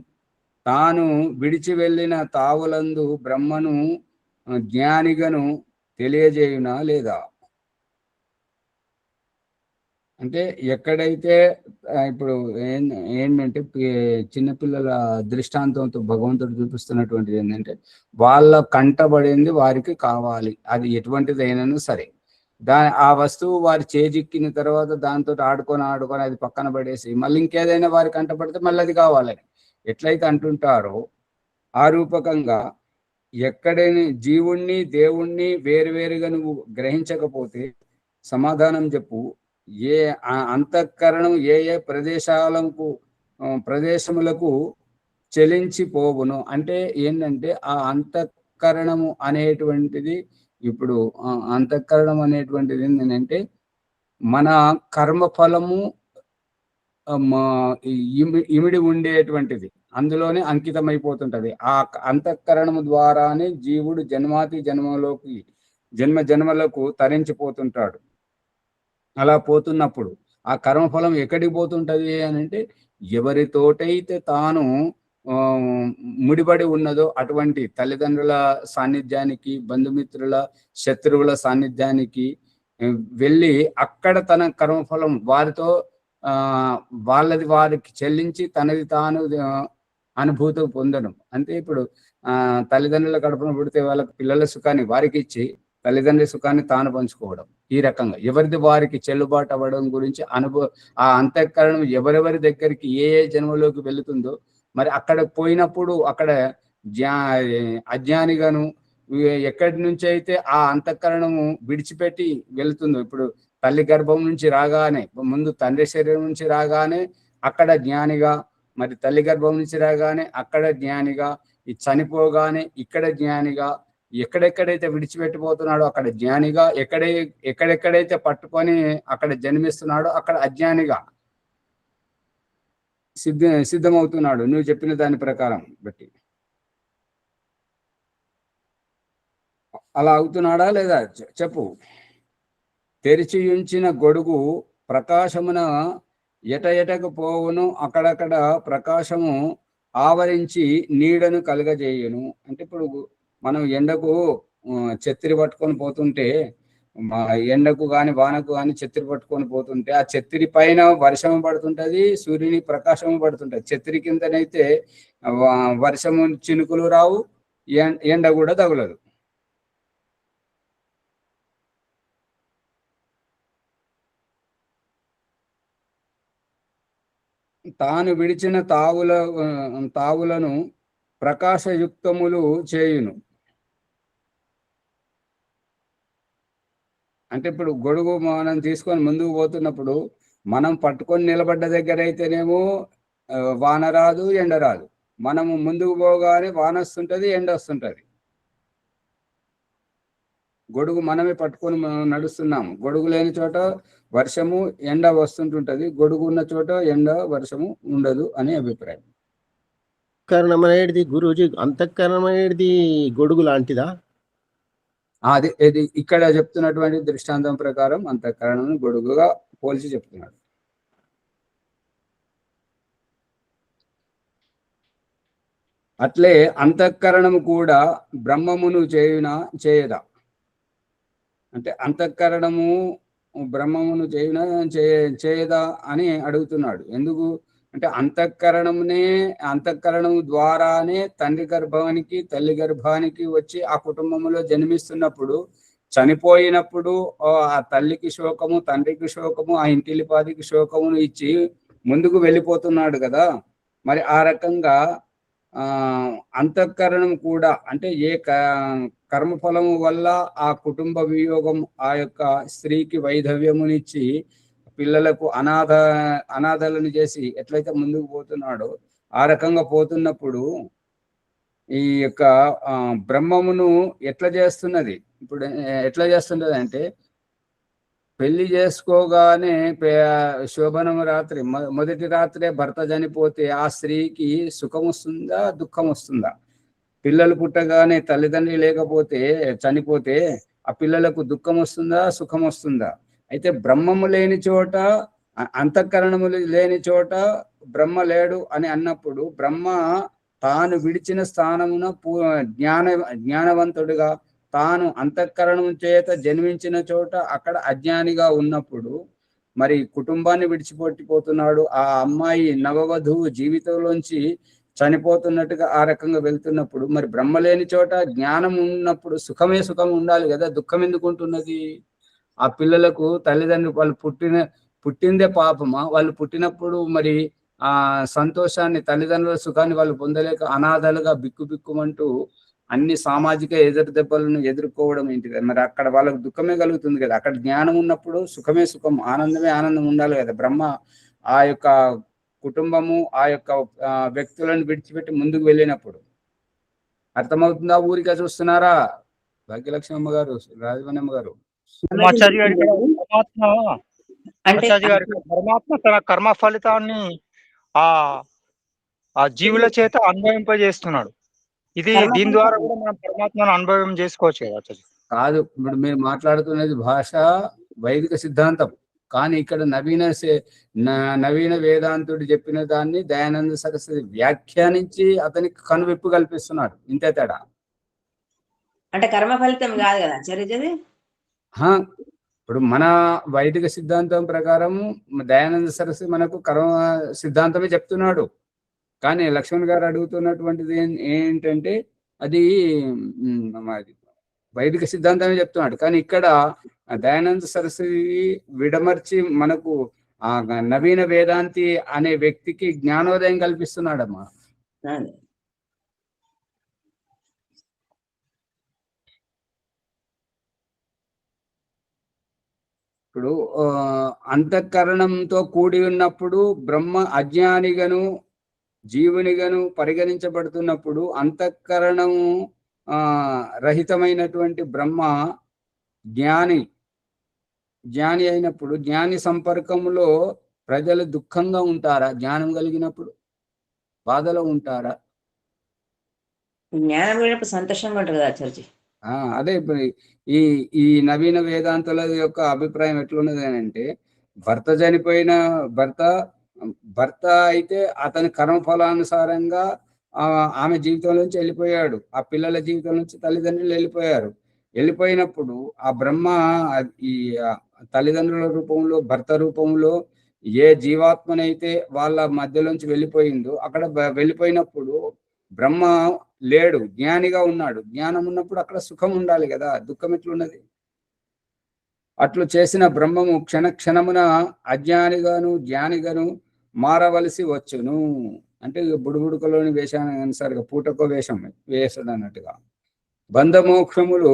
తాను విడిచి వెళ్ళిన తావులందు బ్రహ్మను జ్ఞానిగను తెలియజేయునా లేదా? అంటే ఎక్కడైతే ఇప్పుడు ఏంటంటే చిన్నపిల్లల దృష్టాంతంతో భగవంతుడు చూపిస్తున్నటువంటిది ఏంటంటే వాళ్ళ కంటబడింది వారికి కావాలి, అది ఎటువంటిదైనా సరే. ఆ వస్తువు వారి చేజిక్కిన తర్వాత దాంతో ఆడుకొని అది పక్కన పడేసి మళ్ళీ ఇంకేదైనా వారి కంటపడితే మళ్ళీ అది కావాలని ఎట్లయితే అంటుంటారో ఆ రూపకంగా ఎక్కడైనా జీవుణ్ణి దేవుణ్ణి వేరువేరుగా నువ్వు గ్రహించకపోతే సమాధానం చెప్పు. ఏ అంతఃకరణం ఏ ప్రదేశములకు చెలించిపోవును అంటే ఏంటంటే ఆ అంతఃకరణము అనేటువంటిది, ఇప్పుడు అంతఃకరణం అనేటువంటిది ఏంటంటే మన కర్మఫలము ఇమిడి ఉండేటువంటిది, అందులోనే అంకితమైపోతుంటది. ఆ అంతఃకరణము ద్వారానే జీవుడు జన్మలకు తరించిపోతుంటాడు. అలా పోతున్నప్పుడు ఆ కర్మఫలం ఎక్కడికి పోతుంటది అని అంటే ఎవరితోటైతే తాను ముడిపడి ఉన్నదో అటువంటి తల్లిదండ్రుల సాన్నిధ్యానికి, బంధుమిత్రుల, శత్రువుల సాన్నిధ్యానికి వెళ్ళి అక్కడ తన కర్మఫలం వారితో వాళ్ళది వారికి చెల్లించి తనది తాను అనుభూతి పొందడం. అంటే ఇప్పుడు తల్లిదండ్రుల కడుపున పుడితే వాళ్ళకి పిల్లల సుఖాన్ని వారికి ఇచ్చి తల్లిదండ్రుల సుఖాన్ని తాను పంచుకోవడం, ఈ రకంగా ఎవరిది వారికి చెల్లుబాటు అవ్వడం గురించి ఆ అంతఃకరణం ఎవరెవరి దగ్గరికి ఏ జన్మలోకి వెళుతుందో మరి అక్కడ పోయినప్పుడు అక్కడ అజ్ఞానిగాను ఎక్కడి నుంచి అయితే ఆ అంతఃకరణము విడిచిపెట్టి వెళుతుందో, ఇప్పుడు తల్లి గర్భం నుంచి రాగానే ముందు తండ్రి శరీరం నుంచి రాగానే అక్కడ జ్ఞానిగా మరి తల్లి గర్భం నుంచి రాగానే అక్కడ జ్ఞానిగా, ఈ చనిపోగానే ఇక్కడ జ్ఞానిగా, ఎక్కడెక్కడైతే విడిచిపెట్టిపోతున్నాడో అక్కడ జ్ఞానిగా, ఎక్కడెక్కడైతే పట్టుకొని అక్కడ జన్మిస్తున్నాడో అక్కడ అజ్ఞానిగా సిద్ధమవుతున్నాడు నువ్వు చెప్పిన దాని ప్రకారం బట్టి. అలా అవుతున్నాడా లేదా చెప్పు. తెరిచి ఉంచిన గొడుగు ప్రకాశమున ఎటకు పోవును, అక్కడక్కడ ప్రకాశము ఆవరించి నీడను కలగజేయును. అంటే ఇప్పుడు మనం ఎండకు ఛత్రి పట్టుకొని పోతుంటే, ఎండకు కానీ వానకు కానీ ఛత్రి పట్టుకొని పోతుంటే ఆ ఛత్రి పైన వర్షము పడుతుంటది, సూర్యుని ప్రకాశము పడుతుంటది. ఛత్రి కిందనైతే వర్షము చినుకులు రావు, ఎండ కూడా తగులదు. తాను విడిచిన తావులను ప్రకాశయుక్తములు చేయును. అంటే ఇప్పుడు గొడుగు మనం తీసుకొని ముందుకు పోతున్నప్పుడు మనం పట్టుకొని నిలబడ్డ దగ్గర అయితేనేమో వాన రాదు, ఎండ రాదు. మనము ముందుకు పోగానే వాన వస్తుంటది, ఎండ వస్తుంటది. గొడుగు మనమే పట్టుకొని నడుస్తున్నాము. గొడుగు లేని చోట వర్షము ఎండ వస్తుంటుంటది, గొడుగు ఉన్న చోట ఎండ వర్షము ఉండదు అనే అభిప్రాయం. కారణమనేది గురూజీ, అంతఃకరణమనేది గొడుగు లాంటిదా? ఇది ఇక్కడ చెప్తున్నటువంటి దృష్టాంతం ప్రకారం అంతఃకరణం గొడుగుగా పోల్చి చెప్తున్నాడు. అట్లే అంతఃకరణము కూడా బ్రహ్మమును చేయదా? అంటే అంతఃకరణము బ్రహ్మమును చేయదా అని అడుగుతున్నాడు. ఎందుకు అంటే అంతఃకరణము ద్వారానే తల్లి గర్భానికి వచ్చి ఆ కుటుంబంలో జన్మిస్తున్నప్పుడు, చనిపోయినప్పుడు ఆ తల్లికి శోకము, తండ్రికి శోకము, ఆ ఇంటిలిపాదికి శోకమును ఇచ్చి ముందుకు వెళ్ళిపోతున్నాడు కదా. మరి ఆ రకంగా అంతఃకరణం కూడా అంటే ఏ కర్మఫలము వల్ల ఆ కుటుంబ వియోగం ఆ యొక్క స్త్రీకి వైధవ్యమునిచ్చి పిల్లలకు అనాథలను చేసి ఎట్లయితే ముందుకు పోతున్నాడో ఆ రకంగా పోతున్నప్పుడు ఈ యొక్క బ్రహ్మమును ఎట్లా చేస్తున్నది. ఇప్పుడు ఎట్లా చేస్తున్నది అంటే, పెళ్లి చేసుకోగానే శోభనము రాత్రి మొదటి రాత్రే భర్త చనిపోతే ఆ స్త్రీకి సుఖం వస్తుందా, దుఃఖం వస్తుందా? పిల్లలు పుట్టగానే తల్లిదండ్రి లేకపోతే చనిపోతే ఆ పిల్లలకు దుఃఖం వస్తుందా, సుఖం వస్తుందా? అయితే బ్రహ్మము లేని చోట, అంతఃకరణము లేని చోట బ్రహ్మ లేడు అని అన్నప్పుడు, బ్రహ్మ తాను విడిచిన స్థానమున జ్ఞానవంతుడిగా తాను అంతఃకరణం చేత జన్మించిన చోట అక్కడ అజ్ఞానిగా ఉన్నప్పుడు మరి కుటుంబాన్ని విడిచిపెట్టిపోతున్నాడు. ఆ అమ్మాయి నవవధువు జీవితంలోంచి చనిపోతున్నట్టుగా ఆ రకంగా వెళ్తున్నప్పుడు, మరి బ్రహ్మ లేని చోట జ్ఞానం ఉన్నప్పుడు సుఖం ఉండాలి కదా, దుఃఖం ఎందుకు ఉంటున్నది? ఆ పిల్లలకు తల్లిదండ్రులు వాళ్ళు పుట్టిందే పాపమా? వాళ్ళు పుట్టినప్పుడు మరి ఆ సంతోషాన్ని, తల్లిదండ్రుల సుఖాన్ని వాళ్ళు పొందలేక అనాథలుగా బిక్కుమంటూ అన్ని సామాజిక దెబ్బలను ఎదుర్కోవడం ఏంటిది? మరి అక్కడ వాళ్ళకు దుఃఖమే కలుగుతుంది కదా. అక్కడ జ్ఞానం ఉన్నప్పుడు సుఖమే సుఖం, ఆనందమే ఆనందం ఉండాలి కదా. బ్రహ్మ ఆ యొక్క కుటుంబము ఆ యొక్క వ్యక్తులను విడిచిపెట్టి ముందుకు వెళ్ళినప్పుడు అర్థమవుతుందా? ఊరికే చూస్తున్నారా? భాగ్యలక్ష్మమ్మ గారు, రాజవనమ్మ గారు, పరమాత్మ తన కర్మ ఫలితాన్ని ఆ జీవుల చేత అనుభవింపజేస్తున్నాడు. దీని ద్వారా కూడా మనం పరమాత్మను అనుభవం చేసుకోవచ్చు కదా. కాదు, ఇప్పుడు మీరు మాట్లాడుతున్నది భాష వైదిక సిద్ధాంతం, కానీ ఇక్కడ నవీన వేదాంతుడు చెప్పిన దాన్ని దయానంద సరస్వతి వ్యాఖ్యానించి అతనికి కనువిప్పు కల్పిస్తున్నాడు. ఇంతే తేడా. అంటే కర్మ ఫలితం కాదు కదా చరిత్రది. ఇప్పుడు మన వైదిక సిద్ధాంతం ప్రకారం దయానంద సరస్వతి మనకు కర్మ సిద్ధాంతమే చెప్తున్నాడు. కానీ లక్ష్మణ్ గారు అడుగుతున్నటువంటిది ఏంటంటే అది వైదిక సిద్ధాంతమే చెప్తున్నాడు. కానీ ఇక్కడ దయానంద సరస్వతి విడమర్చి మనకు ఆ నవీన వేదాంతి అనే వ్యక్తికి జ్ఞానోదయం కల్పిస్తున్నాడమ్మా. ఇప్పుడు అంతఃకరణంతో కూడి ఉన్నప్పుడు బ్రహ్మ అజ్ఞానిగను జీవునిగాను పరిగణించబడుతున్నప్పుడు అంతఃకరణము రహితమైనటువంటి బ్రహ్మ జ్ఞాని జ్ఞాని అయినప్పుడు జ్ఞాని సంపర్కములో ప్రజలు దుఃఖంగా ఉంటారా? జ్ఞానం కలిగినప్పుడు బాధలో ఉంటారా? జ్ఞానం లేనప్పుడు సంతోషంగా ఉంటుంది కదా ఆచార్య. అదే ఇప్పుడు ఈ ఈ నవీన వేదాంతుల యొక్క అభిప్రాయం ఎట్లున్నది అని అంటే, భర్త చనిపోయిన భర్త భర్త అయితే అతని కర్మఫలానుసారంగా ఆమె జీవితం నుంచి వెళ్ళిపోయాడు, ఆ పిల్లల జీవితం నుంచి తల్లిదండ్రులు వెళ్ళిపోయారు. వెళ్ళిపోయినప్పుడు ఆ బ్రహ్మ ఈ తల్లిదండ్రుల రూపంలో భర్త రూపంలో ఏ జీవాత్మనైతే వాళ్ళ మధ్యలోంచి వెళ్ళిపోయిందో అక్కడ వెళ్ళిపోయినప్పుడు బ్రహ్మ లేడు, జ్ఞానిగా ఉన్నాడు. జ్ఞానం ఉన్నప్పుడు అక్కడ సుఖం ఉండాలి కదా, దుఃఖం ఎట్లున్నది? అట్లు చేసిన బ్రహ్మము క్షణ క్షణమున అజ్ఞానిగాను జ్ఞానిగాను మారవలసి వచ్చును. అంటే బుడుబుడుకలోని వేషాన్ని అనుసారిగా పూటకో వేషం వేసడు అన్నట్టుగా బంధమోక్షములు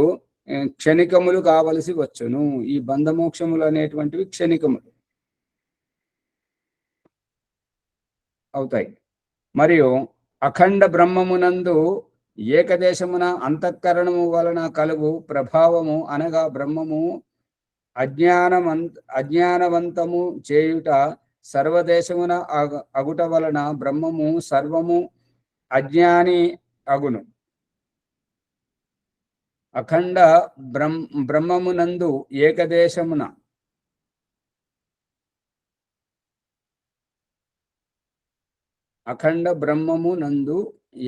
క్షణికములు కావలసి వచ్చును. ఈ బంధమోక్షములు అనేటువంటివి క్షణికములు అవుతాయి. మరియు అఖండ బ్రహ్మమునందు ఏకదేశమున అంతఃకరణము వలన కలుగు ప్రభావము అనగా బ్రహ్మము అజ్ఞానవంతము చేయుట సర్వదేశమున అగుట వలన బ్రహ్మము సర్వము అజ్ఞాని అగును. అఖండ బ్రహ్మమునందు ఏకదేశమున అఖండ బ్రహ్మము నందు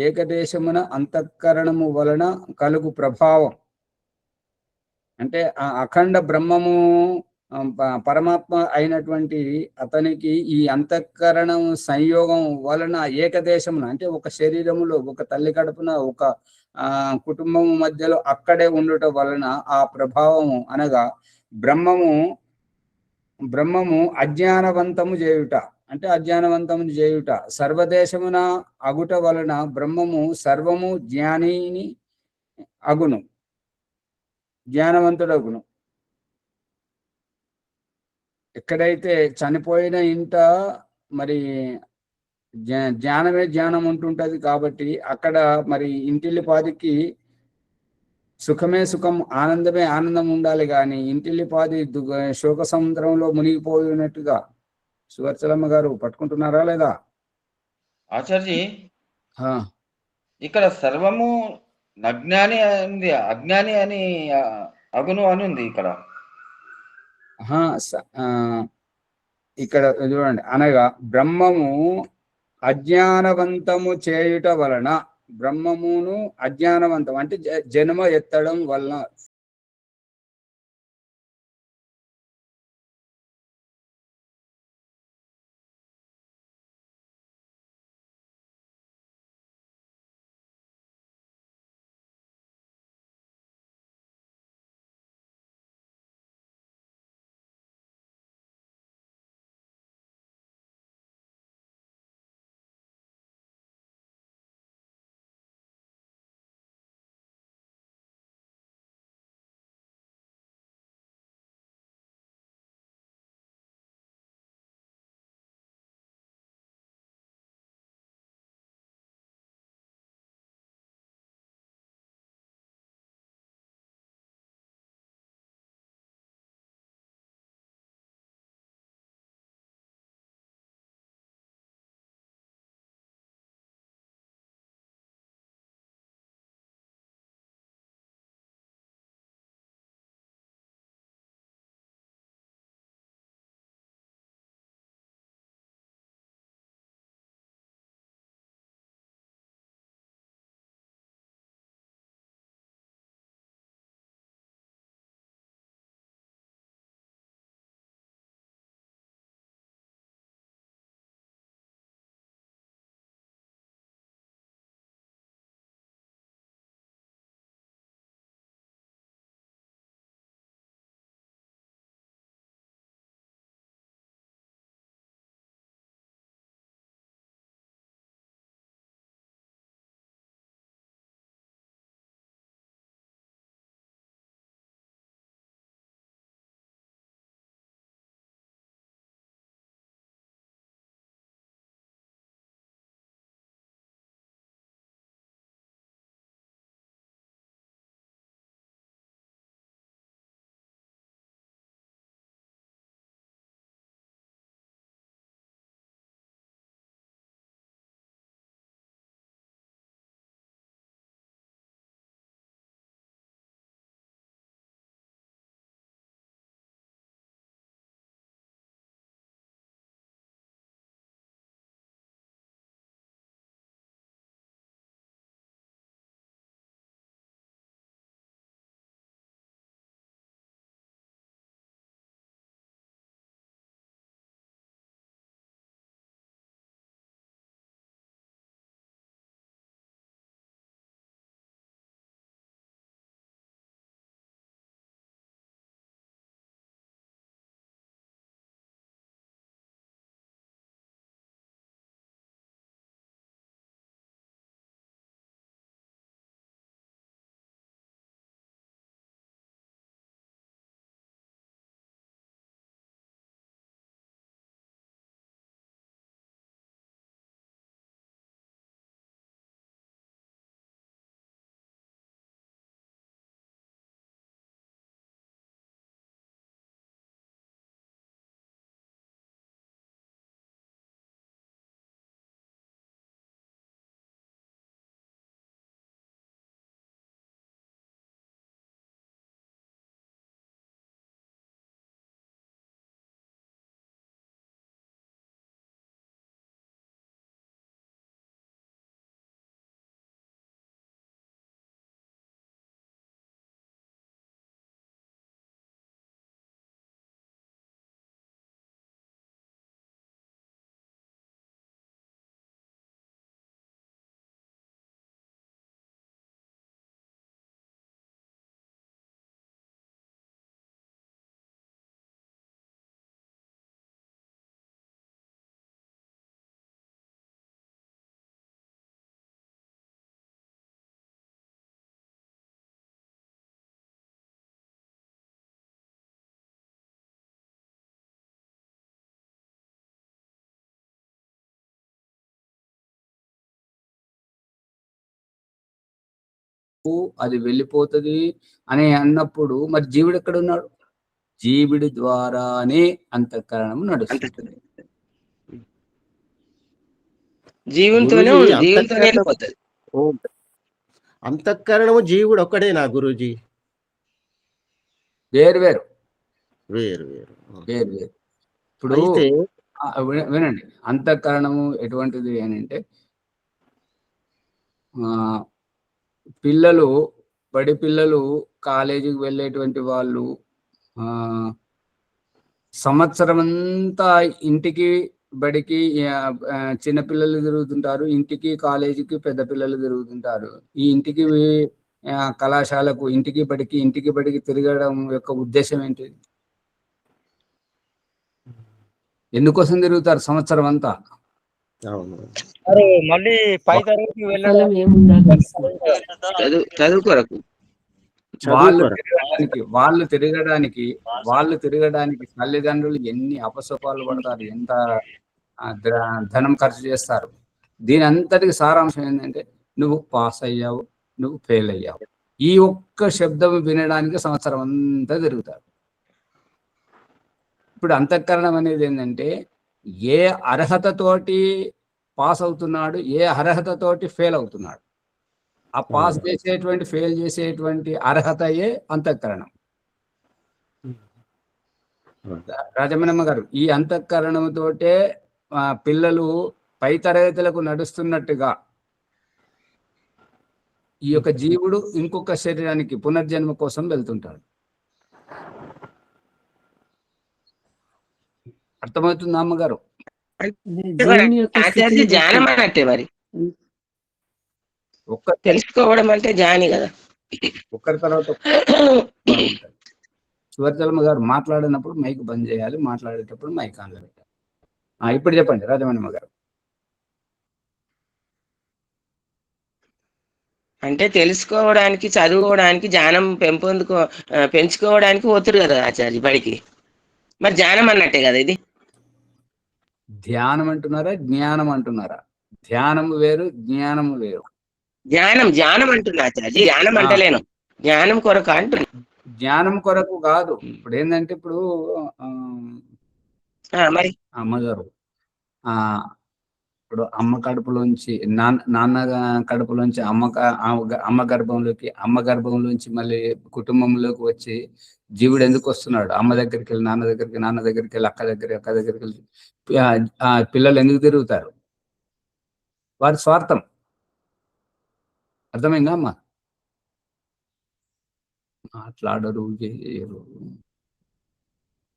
ఏకదేశమున అంతఃకరణము వలన కలుగు ప్రభావం అంటే ఆ అఖండ బ్రహ్మము పరమాత్మ అయినటువంటి అతనికి ఈ అంతఃకరణం సంయోగం వలన ఏకదేశమున అంటే ఒక శరీరములో ఒక తల్లి కడుపున ఒక కుటుంబము మధ్యలో అక్కడే ఉండుట వలన ఆ ప్రభావము అనగా బ్రహ్మము అజ్ఞానవంతము చేయుట అంటే అజ్ఞానవంతము చేయుట సర్వదేశమున అగుట వలన బ్రహ్మము సర్వము జ్ఞానిని అగును, జ్ఞానవంతుడగును. ఎక్కడైతే చనిపోయిన ఇంట మరి జ్ఞానమే జ్ఞానం ఉంటుంటది కాబట్టి అక్కడ మరి ఇంటిల్లిపాదికి సుఖమే సుఖం, ఆనందమే ఆనందం ఉండాలి. కానీ ఇంటిల్లిపాది శోక సముద్రంలో మునిగిపోయినట్టుగా సువర్చలమ్మ గారు పట్టుకుంటున్నారా లేదా? ఆచార్జీ ఆ ఇక్కడ సర్వము అజ్ఞాని ఉంది, అజ్ఞాని అని అగును అని ఉంది ఇక్కడ. ఇక్కడ చూడండి, అనగా బ్రహ్మము అజ్ఞానవంతము చేయుట వలన బ్రహ్మమును అజ్ఞానవంతం అంటే జన్మ ఎత్తడం వలన అది వెళ్ళిపోతుంది అని అన్నప్పుడు మరి జీవుడు ఎక్కడ ఉన్నాడు? జీవుడి ద్వారానే అంతఃకరణం నడుస్తుంది. జీవునితోనే గురూజీ, జీవునితోనే అంతఃకరణం పోతుంది. అంతఃకరణము జీవుడు ఒక్కడేనా గురూజీ? వేరు వేరు వేరు వేరు. వేరు వేరు. ఇప్పుడు అయితే వినండి, అంతఃకరణము ఎటువంటిది అని అంటే పిల్లలు, బడి పిల్లలు, కాలేజీకి వెళ్ళేటువంటి వాళ్ళు సంవత్సరం అంతా ఇంటికి బడికి చిన్న పిల్లలు తిరుగుతుంటారు, ఇంటికి కాలేజీకి పెద్ద పిల్లలు తిరుగుతుంటారు. ఈ ఇంటికి కళాశాలకు, ఇంటికి బడికి తిరగడం యొక్క ఉద్దేశం ఏంటి? ఎందుకోసం తిరుగుతారు సంవత్సరం అంతా? మళ్ళీ పై తరగతికి వెళ్ళడం చదువు కొరకు. వాళ్ళు తిరగడానికి తల్లిదండ్రులు ఎన్ని అపసపాలు పడతారు, ఎంత ధనం ఖర్చు చేస్తారు. దీని అంతటికి సారాంశం ఏంటంటే నువ్వు పాస్ అయ్యావు, నువ్వు ఫెయిల్ అయ్యావు. ఈ ఒక్క శబ్దం వినడానికి సంవత్సరం అంతా తిరుగుతారు. ఇప్పుడు అంతఃకరణం అనేది ఏంటంటే ఏ అర్హతతోటి పాస్ అవుతున్నాడు, ఏ అర్హతతోటి ఫెయిల్ అవుతున్నాడు. ఆ పాస్ చేసేటువంటి, ఫెయిల్ చేసేటువంటి అర్హతయే అంతఃకరణం. రాజమణమ్మ గారు, ఈ అంతఃకరణంతోటే పిల్లలు పై తరగతులకు నడుస్తున్నట్టుగా ఈ యొక్క జీవుడు ఇంకొక శరీరానికి పునర్జన్మ కోసం వెళ్తుంటాడు. అర్థమవుతుంది అమ్మగారు? జ్ఞానం అన్నట్టే మరి. తెలుసుకోవడం అంటే జ్ఞాని కదా. ఒక్కరి తర్వాత సువర్చలమ్మ గారు మాట్లాడినప్పుడు మైక్ బంద్ చేయాలి, మాట్లాడేటప్పుడు మైక్ ఆన్లో పెట్టాలి. ఇప్పుడు చెప్పండి రాజమణమ్మ గారు. అంటే తెలుసుకోవడానికి, చదువుకోవడానికి, జ్ఞానం పెంచుకోవడానికి పోతురు కదా ఆచార్య బడికి. మరి జ్ఞానం అన్నట్టే కదా ఇది. ధ్యానం అంటున్నారా, జ్ఞానం అంటున్నారా? ధ్యానము వేరు, జ్ఞానము వేరు. జ్ఞానం అంటున్నా ఆచార్య, జ్ఞానం అంటలేను. జ్ఞానం కొరకు అంటున్నా. జ్ఞానం కొరకు కాదు. ఇప్పుడు ఏంటంటే ఇప్పుడు మరి అమ్మగారు ఇప్పుడు అమ్మ కడుపులోంచి నాన్న కడుపులోంచి అమ్మ గర్భంలోంచి మళ్ళీ కుటుంబంలోకి వచ్చి జీవుడు ఎందుకు వస్తున్నాడు? అమ్మ దగ్గరికి వెళ్ళి, నాన్న దగ్గరికి వెళ్ళి, అక్క దగ్గరికి వెళ్ళి పిల్లలు ఎందుకు తిరుగుతారు? వారి స్వార్థం. అర్థమైందా అమ్మ? మాట్లాడరు, చేయరు.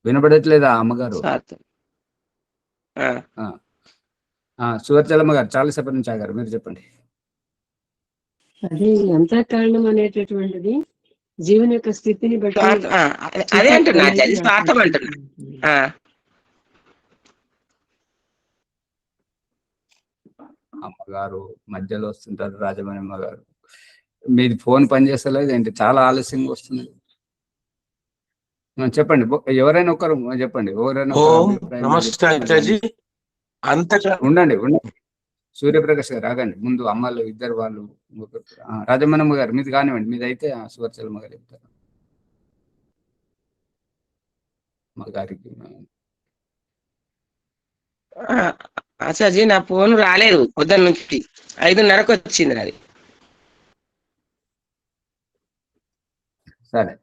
వినపడట్లేదా అమ్మగారు? సువర్చలమ్మ గారు చాలాసేపటి నుంచి ఆగారు, మీరు చెప్పండి. అదే అంతఃకరణం అనేటటువంటిది జీవన యొక్క స్థితిని బట్టి అదే అంటున్నా, స్వార్థం అంటున్నా. అమ్మగారు మధ్యలో వస్తుంటారు. రాజమణమ్మ గారు, మీది ఫోన్ పనిచేస్తలేదు ఏంటి? చాలా ఆలస్యంగా వస్తుంది. చెప్పండి, ఎవరైనా ఒకరు చెప్పండి. ఉండండి. సూర్యప్రకాష్ గారు ఆగండి, ముందు అమ్మలు ఇద్దరు వాళ్ళు. రాజమణమ్మ గారు మీది కానివ్వండి, మీది అయితే సువర్చలమ్మ గారు చెప్తారు. మా గారికి ఆచార్జీ నా ఫోన్ రాలేదు పొద్దున్న నుంచి, 5:30కు వచ్చింది అది. సరే,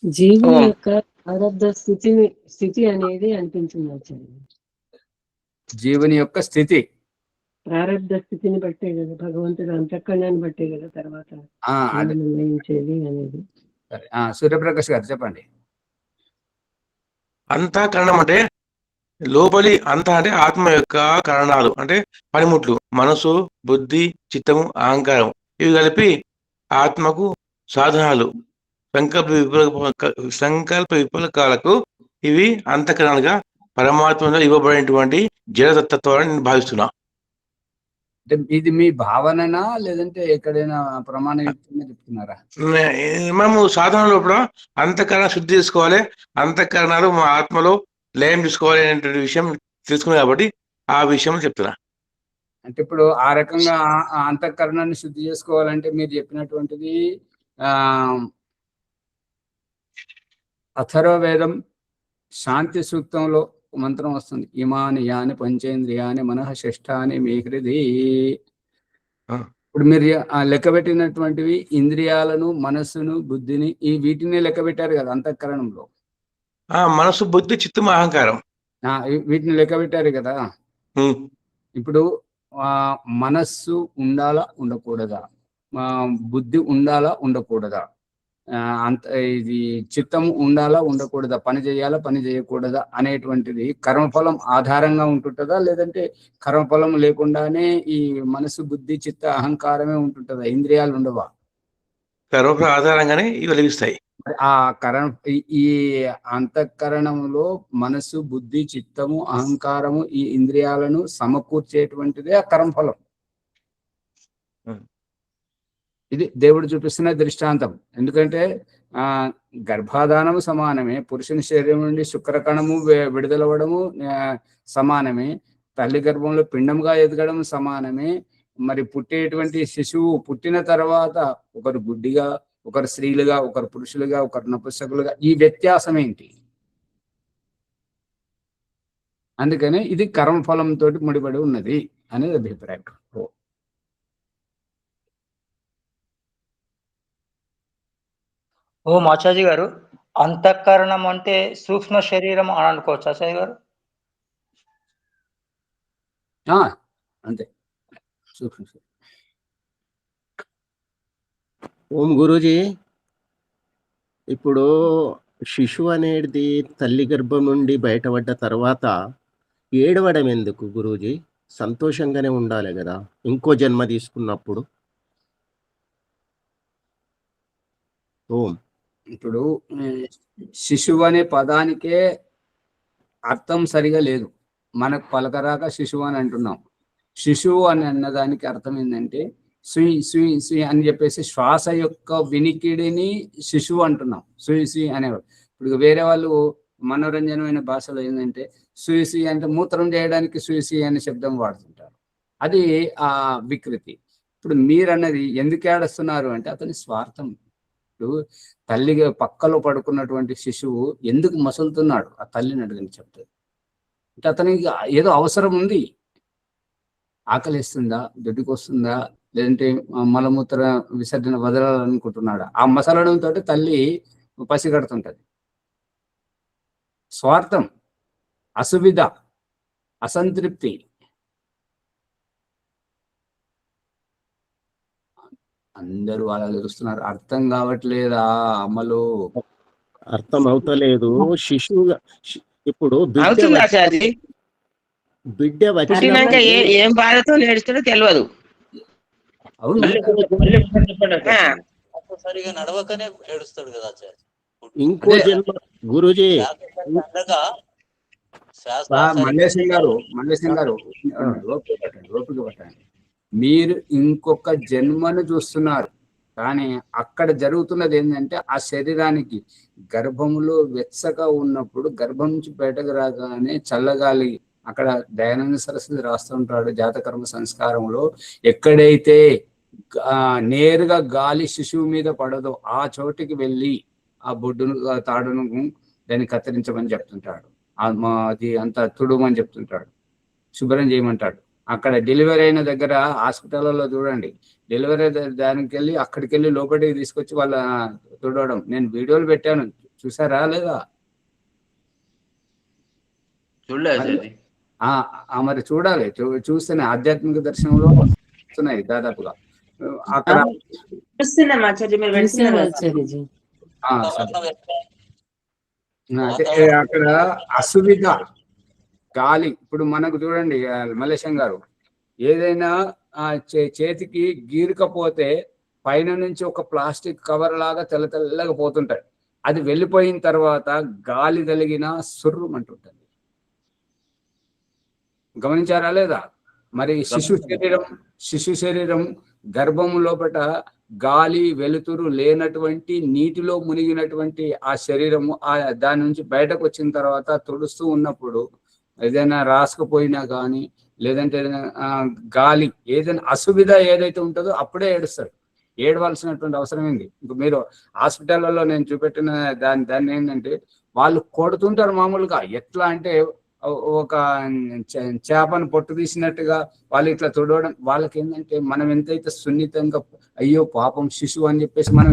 జీవుని యొక్క ప్రారబ్ధ స్థితి అనేది అనిపించింది. జీవుని యొక్క స్థితి ప్రారబ్ధ స్థితిని బట్టే కదా, భగవంతుడు అంతఃకరణాన్ని బట్టే కదా తర్వాత నిర్ణయించేది అనేది. సూర్యప్రకాష్ గారు చెప్పండి. అంతఃకరణం అంటే లోపలి అంటే ఆత్మ యొక్క కరణాలు, అంటే పనిముట్లు, మనసు, బుద్ధి, చిత్తము, అహంకారం, ఇవి కలిపి ఆత్మకు సాధనాలు. సంకల్ప విఫలకాలకు ఇవి అంతఃకరణలుగా పరమాత్మలో ఇవ్వబడినటువంటి జడతత్వాన్ని నేను భావిస్తున్నా. ఇది మీ భావననా లేదంటే ఎక్కడైనా ప్రమాణయుక్తంగా చెప్తున్నారా? మేము సాధనలో కూడా అంతఃకరణ శుద్ధి చేసుకోవాలి, అంతఃకరణాలు మా ఆత్మలో లయం తీసుకోవాలి అనేటువంటి విషయం తెలుసుకున్నాం కాబట్టి ఆ విషయం చెప్తున్నా. అంటే ఇప్పుడు ఆ రకంగా ఆ అంతఃకరణాన్ని శుద్ధి చేసుకోవాలంటే మీరు చెప్పినటువంటిది అథర్వవేదం శాంతి సూక్తంలో మంత్రం వస్తుంది. ఇమాని యాని పంచేంద్రియాని మనః షష్ఠాని మీ హృది. ఇప్పుడు మీరు లెక్క పెట్టినటువంటివి ఇంద్రియాలను, మనస్సును, బుద్ధిని, ఈ వీటిని లెక్క పెట్టారు కదా అంతఃకరణంలో. మనసు, బుద్ధి, చిత్తం, అహంకారం వీటిని లెక్క పెట్టారు కదా. ఇప్పుడు మనస్సు ఉండాలా ఉండకూడదా, బుద్ధి ఉండాలా ఉండకూడదా, ఇది చిత్తం ఉండాలా ఉండకూడదా, పని చేయాలా పని చేయకూడదా అనేటువంటిది కర్మఫలం ఆధారంగా ఉంటుంటుందా, లేదంటే కర్మఫలం లేకుండానే ఈ మనసు, బుద్ధి, చిత్త, అహంకారమే ఉంటుంటుందా, ఇంద్రియాలు ఉండవా? కర్మఫలం ఆధారంగానే ఇవి వెలిగిస్తాయి. ఈ అంతఃకరణంలో మనసు, బుద్ధి, చిత్తము, అహంకారము, ఈ ఇంద్రియాలను సమకూర్చేటువంటిదే ఆ కర్మఫలం. ఇది దేవుడు చూపిస్తున్న దృష్టాంతం. ఎందుకంటే గర్భాధానము సమానమే, పురుషుని శరీరం నుండి శుక్రకణము విడుదలవ్వడము సమానమే, తల్లి గర్భంలో పిండంగా ఎదగడం సమానమే. మరి పుట్టేటువంటి శిశువు పుట్టిన తర్వాత ఒకరు గుడ్డిగా, ఒకరు స్త్రీలుగా, ఒకరు పురుషులుగా, ఒకరు నపుంసకులుగా, ఈ వ్యత్యాసం ఏంటి? అందుకని ఇది కర్మఫలంతో ముడిపడి ఉన్నది అనేది అభిప్రాయం. ఓం ఆచార్య గారు, అంతఃకరణం అంటే సూక్ష్మ శరీరం అని అనుకోవచ్చు ఆచార్య గారు? అంతే, సూక్ష్మ శరీరం. ఓం గురూజీ, ఇప్పుడు శిశువు అనేది తల్లి గర్భం నుండి బయటపడ్డ తర్వాత ఏడవడం ఎందుకు గురూజీ? సంతోషంగానే ఉండాలి కదా ఇంకో జన్మ తీసుకున్నప్పుడు. ఓం. ఇప్పుడు శిశువు అనే పదానికే అర్థం సరిగా లేదు, మనకు పలకరాక శిశువు అని అంటున్నాం. శిశువు అని అన్నదానికి అర్థం ఏంటంటే సుయి సుయి సుయి అని చెప్పేసి శ్వాస యొక్క వినికిడిని శిశువు అంటున్నాం, సుయి సుయి అనేవాడు. ఇప్పుడు వేరే వాళ్ళు మనోరంజనమైన భాషలో ఏంటంటే సుయి సుయి అంటే మూత్రం చేయడానికి సుయి సుయి అనే శబ్దం వాడుతుంటారు. అది ఆ వికృతి. ఇప్పుడు మీరన్నది ఎందుకు ఏడుస్తున్నారు అంటే అతని స్వార్థం. ఇప్పుడు తల్లి పక్కలో పడుకున్నటువంటి శిశువు ఎందుకు మసులుతున్నాడు ఆ తల్లిని అడిగని చెప్తాడు. అంటే అతనికి ఏదో అవసరం ఉంది, ఆకలిస్తుందా, దొడ్డికి వస్తుందా, లేదంటే మలమూత్ర విసర్జన వదలాలనుకుంటున్నాడా, ఆ మసలడంతో తల్లి పసిగడుతుంటది. స్వార్థం, అసువిధ, అసంతృప్తి. అందరూ అలా చూస్తున్నారు, అర్థం కావట్లేదా అమలు? అర్థం అవుతలేదు. శిశువుగా ఇప్పుడు బిడ్డ వచ్చినాక ఏం బాధతో నేడుస్తాడో తెలియదు. అవును, సరిగా నడవకనే ఏడుస్తాడు కదా ఇంకో జన్మ. గురూజీ మల్లేశం గారు ఓపిక పట్టండి. మీరు ఇంకొక జన్మను చూస్తున్నారు, కానీ అక్కడ జరుగుతున్నది ఏంటంటే ఆ శరీరానికి గర్భములో వెచ్చగా ఉన్నప్పుడు గర్భం నుంచి బయటకు రాగానే చల్లగాలి, అక్కడ దయానంద సరస్వతి రాస్తుంటాడు జాతకర్మ సంస్కారంలో, ఎక్కడైతే నేరుగా గాలి శిశువు మీద పడదో ఆ చోటికి వెళ్ళి ఆ బొడ్డును తాడును దాన్ని కత్తిరించమని చెప్తుంటాడు, అది అంతా తుడుమని చెప్తుంటాడు, శుభ్రం చేయమంటాడు. అక్కడ డెలివరీ అయిన దగ్గర హాస్పిటల్లో చూడండి, డెలివరీ దానికి వెళ్ళి అక్కడికి వెళ్ళి లోపలికి తీసుకొచ్చి వాళ్ళ తుడవడం. నేను వీడియోలు పెట్టాను, చూసారా లేదా? మరి చూడాలి, చూస్తేనే ఆధ్యాత్మిక దర్శనంలో వస్తున్నాయి దాదాపుగా. అక్కడ అక్కడ అసువిధ గాలి. ఇప్పుడు మనకు చూడండి మల్లేశం గారు, ఏదైనా చేతికి గీరకపోతే పైన నుంచి ఒక ప్లాస్టిక్ కవర్ లాగా తెల్లగా పోతుంటాయి, అది వెళ్ళిపోయిన తర్వాత గాలి తగిలిన సుర్రుమంటుంటుంది. గమనించారా లేదా? మరి శిశు శరీరం గర్భం లోపట గాలి వెలుతురు లేనటువంటి నీటిలో మునిగినటువంటి ఆ శరీరము దాని నుంచి బయటకు వచ్చిన తర్వాత తుడుస్తూ ఉన్నప్పుడు ఏదైనా రాసుకుపోయినా కానీ లేదంటే గాలి ఏదైనా అసువిధ ఏదైతే ఉంటుందో అప్పుడే ఏడుస్తాడు. ఏడవలసినటువంటి అవసరం ఏంది? ఇంక మీరు హాస్పిటల్లో నేను చూపెట్టిన దాన్ని ఏంటంటే వాళ్ళు కొడుతుంటారు మామూలుగా. ఎట్లా అంటే ఒక చేపను పొట్టు తీసినట్టుగా వాళ్ళు ఇట్లా తుడవడం. వాళ్ళకి ఏంటంటే మనం ఎంతైతే సున్నితంగా అయ్యో పాపం శిశువు అని చెప్పేసి మనం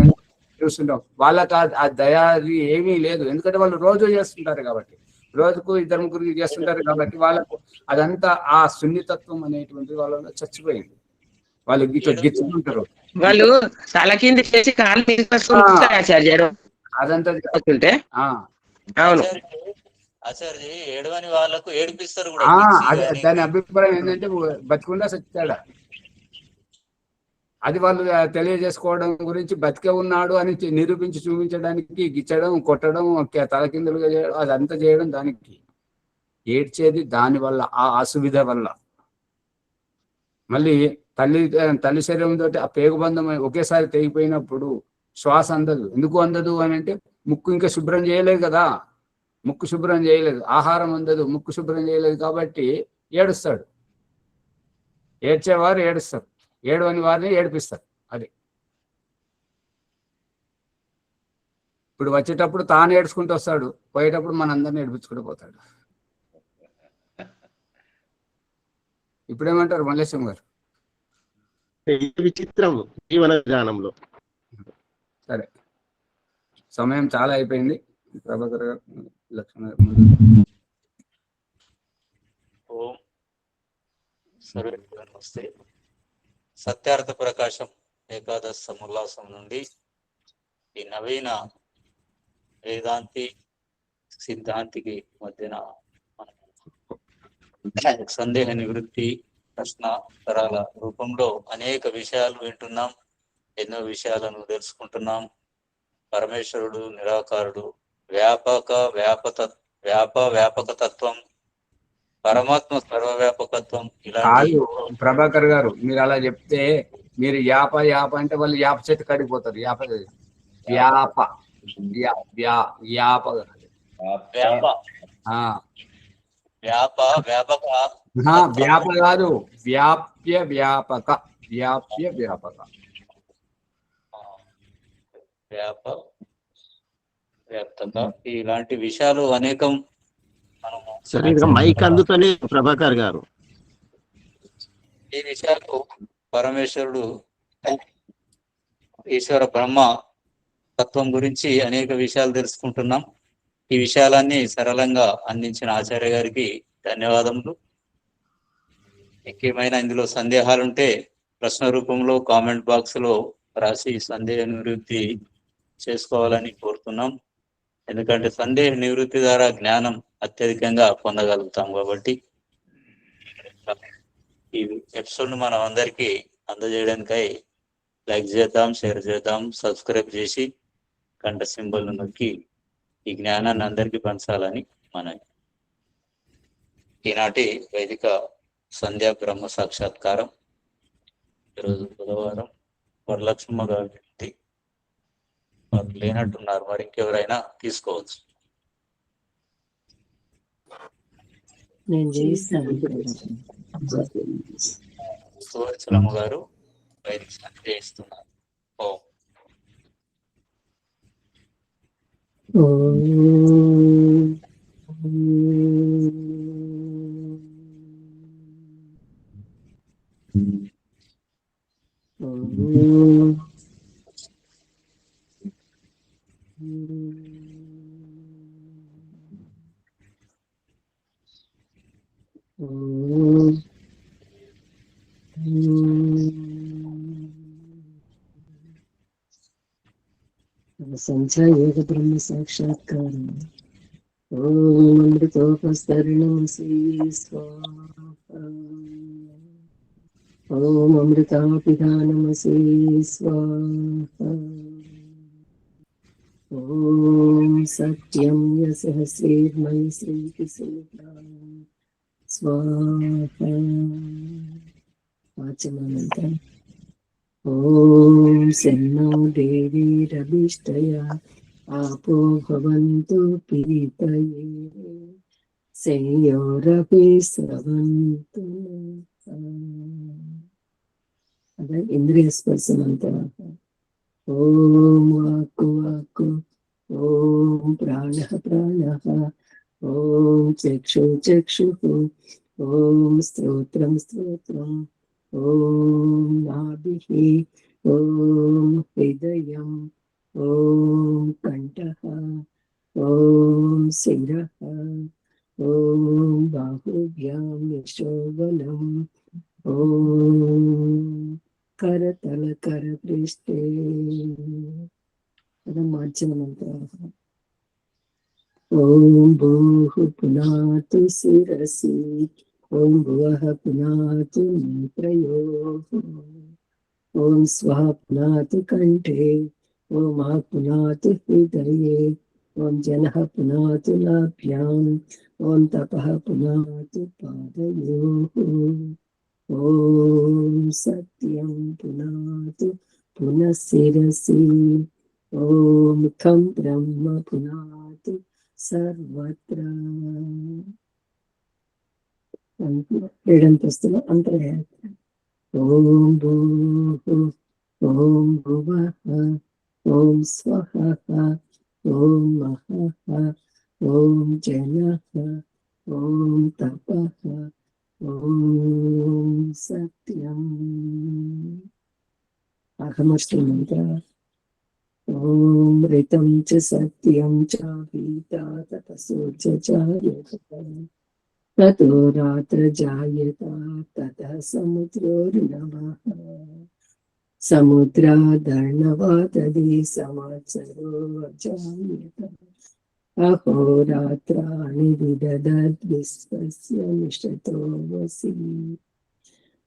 చూస్తుంటాం, వాళ్ళకి ఆ దయాది ఏమీ లేదు. ఎందుకంటే వాళ్ళు రోజు చేస్తుంటారు కాబట్టి, రోజుకు 2-3 చేస్తుంటారు కాబట్టి వాళ్ళకు అదంతా ఆ సున్నితత్వం అనేటువంటిది వాళ్ళలో చచ్చిపోయింది. వాళ్ళు గిచ్చుకుంటారు, వాళ్ళు తల కింద చేసి కాలు తీసుకొస్తుంటారు అదంతా. అవును ఆచార్య ఏడవని వాళ్ళకు ఏడిపిస్తారు కూడా. దాని అభిప్రాయం ఏంటంటే బతికుండా సచ్చాడా, అది వాళ్ళు తెలియజేసుకోవడం గురించి. బతికే ఉన్నాడు అని నిరూపించి చూపించడానికి గిచ్చడం, కొట్టడం, తలకిందులుగా చేయడం, అదంతా చేయడం. దానికి ఏడ్చేది దాని వల్ల, ఆ అసువిధ వల్ల. మళ్ళీ తల్లి శరీరంతో ఆ పేగుబంధం ఒకేసారి తెగిపోయినప్పుడు శ్వాస అందదు. ఎందుకు అందదు అని అంటే ముక్కు ఇంకా శుభ్రం చేయలేదు కదా, ముక్కు శుభ్రం చేయలేదు, ఆహారం అందదు, ముక్కు శుభ్రం చేయలేదు కాబట్టి ఏడుస్తాడు. ఏడ్చేవారు ఏడుస్తారు, ఏడవని వారిని ఏడిపిస్తారు. అది ఇప్పుడు వచ్చేటప్పుడు తాను ఏడ్చుకుంటూ వస్తాడు, పోయేటప్పుడు మనందరినీ ఏడిపించుకుంటూ పోతాడు. ఇప్పుడేమంటారు మల్లేశం గారు? విచిత్రం జీవన విధానంలో. సరే, సమయం చాలా అయిపోయింది. ప్రభాకర్ గారు, లక్ష్మణ ఓం సర్వేభ్యో నమస్తే. సత్యార్థ ప్రకాశం ఏకాదశ సముల్లాసం నుండి ఈ నవీన వేదాంతి సిద్ధాంతికి మధ్యన సందేహ నివృత్తి ప్రశ్నోత్తరాల రూపంలో అనేక విషయాలు వింటున్నాం, ఎన్నో విషయాలను తెలుసుకుంటున్నాం. పరమేశ్వరుడు నిరాకారుడు, వ్యాపక తత్వం, పరమాత్మ సర్వవ్యాపకత్వం. ఇలాంటి ప్రభాకర్ గారు మీరు అలా చెప్తే, మీరు యాప అంటే వాళ్ళు యాప చెట్టు కడిగిపోతారు. వ్యాప కాదు, వ్యాప్యక. ఇలాంటి విషయాలు అనేకం. సరిగ్గా మైక్ అందుతలేదు ప్రభాకర్ గారు. ఈ విషయాలు పరమేశ్వరుడు, ఈశ్వర బ్రహ్మ తత్వం గురించి అనేక విషయాలు తెలుసుకుంటున్నాం. ఈ విషయాలన్నీ సరళంగా అందించిన ఆచార్య గారికి ధన్యవాదములు. ఇంకేమైనా ఇందులో సందేహాలుంటే ప్రశ్న రూపంలో కామెంట్ బాక్స్ లో రాసి సందేహ నివృత్తి చేసుకోవాలని కోరుతున్నాం. ఎందుకంటే సందేహ నివృత్తి ద్వారా జ్ఞానం అత్యధికంగా పొందగలుగుతాం. కాబట్టి ఈ ఎపిసోడ్ మనం అందరికీ అందజేయడానికై లైక్ చేద్దాం, షేర్ చేద్దాం, సబ్స్క్రైబ్ చేసి గంట సింబల్ నొక్కి ఈ జ్ఞానాన్ని అందరికీ పంచాలని మన ఈనాటి వైదిక సంధ్యా బ్రహ్మ సాక్షాత్కారం. ఈరోజు బుధవారం. వరలక్ష్మ గారి వారు లేనట్టున్నారు, మరి ఇంకెవరైనా తీసుకోవచ్చు. సువర్చలమ్మ గారు వైదిక సంధ్య చేస్తున్నారు. సంధ్యాయోగ బ్రహ్మ సాక్షాత్కారం. ఓం అమృతోపస్తరణమసి స్వాహా. ఓం అమృతాపిదానమసి స్వాహా. ఓం సత్యం యశస్వేర్మై శ్రీకృష్ణ స్వాహా. వాచమానంతం. ఓం శన్నో దేవీరభిష్టయ ఆపో భవంతు పీతయే సంయోరపి స్రవంతు అదే ఇంద్రియ స్పర్శం అంతా. ఓం వాక్కు వాక్కు, ఓం ప్రాణ ప్రాణ, ఓం చక్షు చక్షు, ఓం స్తోత్రం స్తోత్రం, ఓం నాభి, ఓం హృదయం, ఓం కంఠః, ఓం శిరః, ఓం బాహుభ్యాం యశోబలం, ఓం కరతల కరపృష్ఠే. మాధ్యమంత్రం. ఓం భూః పునాతు శిరసి, ఓం భువః పునాతు నేత్రయోః, ఓం స్వః పునాతు కంఠే, ఓం ఆః పునాతు హృదయే, ఓం జనః పునాతు లాభ్యాం, ఓం తపః పునాతు పాదయోః, ఓం సత్యం పునాతు పునః శిరసి, ఓం ఖం బ్రహ్మ పునాతు సర్వత్ర. ఏడంతస్తుల అంతర్యాత్ర. ఓం భూః, ఓం భువః, ఓం స్వః, ఓం మహః, ఓం జనః, ఓం తపః, ఓం సత్యం. అహమస్మిమంత్ర. ఓం రితం చ సత్యం చ పీతా తపసో చ తతో రాత్ర జాయత తతః సముద్రోర్నవః, సముద్రాదర్ణవాతది సంవత్సరో అజాయత, అహోరాత్రాణి విదదద్విశ్వస్య నిశతో వసి.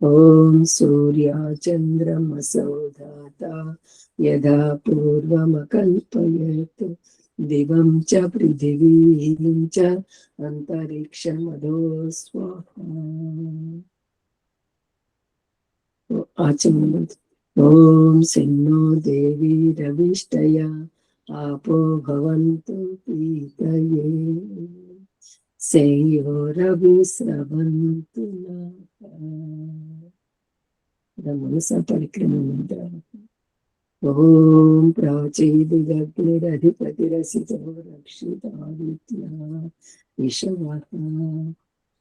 ఓం సూర్యాచంద్రమసౌ ధాతా యథా పూర్వమకల్పయత్, దివం చ పృథివీం చ అంతరిక్షమధో స్వాహా. ఆచమనం. ఓం సిన్నో దేవీ రవిష్టయ, ఆపో భవంతు పీతయే, సంయోరవి స్రవంతు నః. మనస పరిక్రమ మంత్రం. ఓం ప్రాచీదిగగ్నిరధిపతిరసితో రక్షితాదిత్యా విషవః,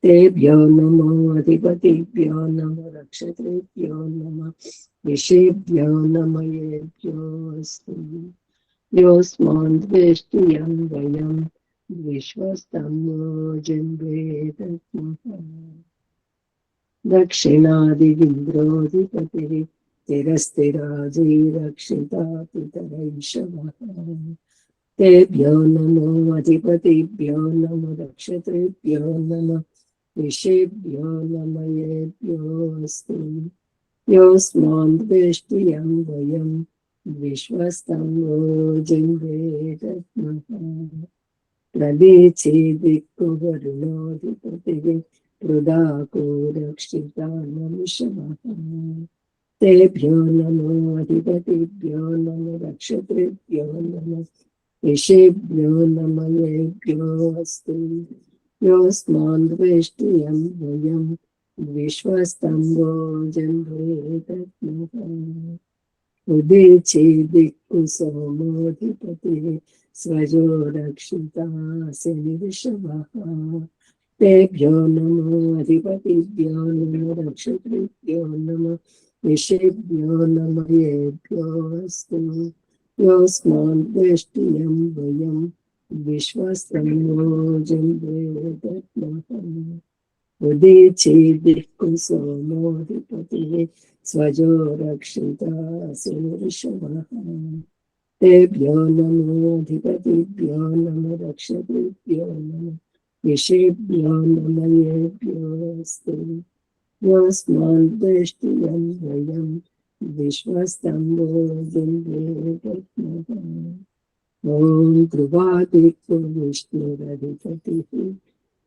తేభ్యో నమో అధిపతిభ్యో నమో రక్షతృభ్యో నమః, విషేభ్యో నమయేభ్యో అస్తు. యోస్మాన్ ద్వేష్టియం వయం విశ్వస్తమో జంభేదస్మః. దక్షిణాదివింద్రోధిపతి స్థిరస్థిరాజైరక్షితా పితరైషవః, తేభ్యో నమో అధిపతిభ్యో నమో రక్షతృభ్యో నమః, విషేభ్యో నమయేభ్యో అస్తు. యోస్మాన్ ద్వేష్టియం వయం విశ్వస్తమో జంభేదస్మః. ప్రదీచి దిక్కు వరుణోధిపతి పృథాకో రక్షితా నమిషవః, తేభ్యో నమో అధిపతిభ్యో నమో రక్షతృభ్యో నమః, విషేభ్యో నమయేభ్యో అస్తు. యోస్మాన్ ద్వేష్టియం వయం విశ్వస్తమో జంభేదస్మః. ఉదీచి దిక్కు సోమోధిపతి స్వజో రక్షితా శనిర్షవః, తేభ్యో నమో అధిపతిభ్యో నమో రక్షతృభ్యో నమః, విషేభ్యో నమయేభ్యో అస్తు. యోస్మాన్ ద్వేష్టియం వయం విశ్వస్తమో జంభేదస్మః. ఉదీచి దిక్కు సోమోధిపతి స్వజో రక్షితా శనిర్షవః, తేభ్యో నమో అధిపతిభ్యో నమో రక్షతృభ్యో నమః, విషేభ్యో నమయేభ్యో అస్తు. యోస్మాన్ ద్వేష్టియం వయం విశ్వస్తమో జంభేదస్మః. ఓం ధ్రువాదిక్కు విష్ణురధిపతి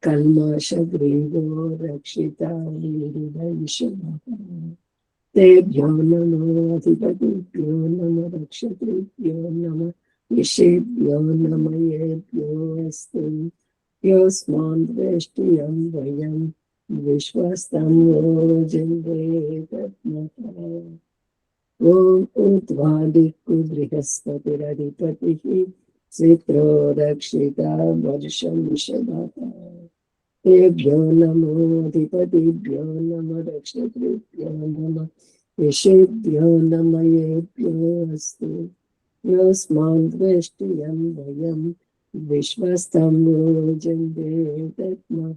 కల్మషగ్రీవో రక్షితా వీరిదైషవః, తేభ్యో నమో అధిపతిభ్యో నమో రక్షతృభ్యో నమః, విషేభ్యో నమయేభ్యో అస్తు. योऽस्मान् वेष्टियं वयं विश्वस्तं योजन्ते। ॐ ऊर्ध्वादिक् बृहस्पतिरधिपतिः चित्रो रक्षिता वर्षं शभाता। तेभ्यो नमोऽधिपतिभ्यो नमः रक्षतृभ्यो नमः ऋषिभ्यो नमः येभ्यो अस्तु। योऽस्मान् वेष्टियं वयं विश्वस्तं योजन्ते तत्मः।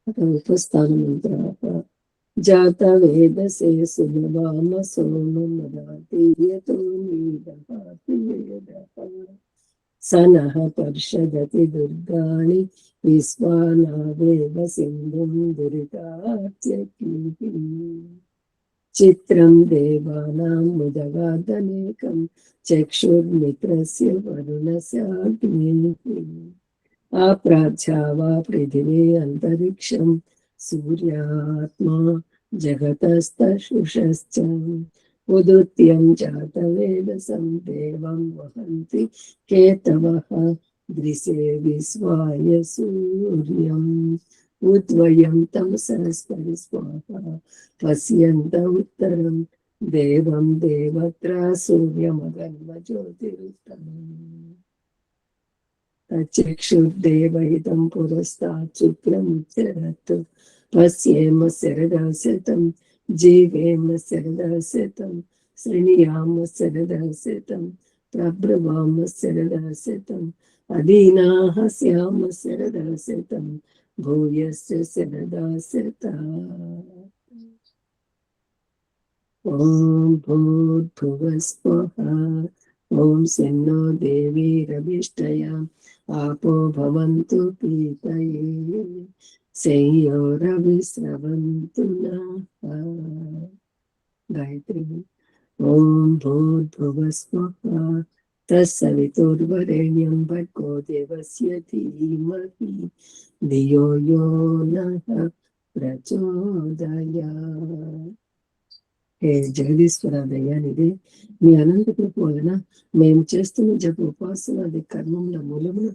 उपस्थानमन्त्राः जातवेदसे सुभवाम सोममदाति यतो नीदभाति वेदः। स नः पर्षदति दुर्गाणि विश्वानावेव सिन्धुं दुरितात्यकीः। चित्रं देवानां मुदगादनेकं चक्षुर्मित्रस्य वरुणस्याग्नेः। आप्राच्यावा पृथिवी अन्तरिक्षं सूर्यात्मा जगतस्तशुषश्च। उदुत्यं जातवेदसं देवं वहन्ति केतवः दृशे विश्वाय सूर्यम्। उद्वयं तमसस्परि स्वाहा पश्यन्त उत्तरं देवं देवत्रा सूर्यमगन्म ज्योतिरुत्तमम्। तच्चक्षुर्देवहितं पुरस्तात् शुक्रमुच्चरत्। पश्येम शरदशतं जीवेम शरदशतं शृणुयाम शरदशतं प्रब्रवाम शरदशतं अधीनाः स्याम शरदशतं भूयस्य शरदशता। ॐ भूर्भुवस्वः ॐ सेन्नो देवीरभिष्टया आपो भवन्तु पीतये संयोरविस्रवन्तु नः। गायत्री। ॐ भूर्भुवस्वः तत्सवितुर्वरेण्यं भर्गो देवस्य धीमहि धियो यो नः प्रचोदयात्। హే జగదీశ్వర దయానిధి, మీ అనంత కృప వలన మేము చేస్తున్న జప ఉపాసనాది కర్మముల మూలమున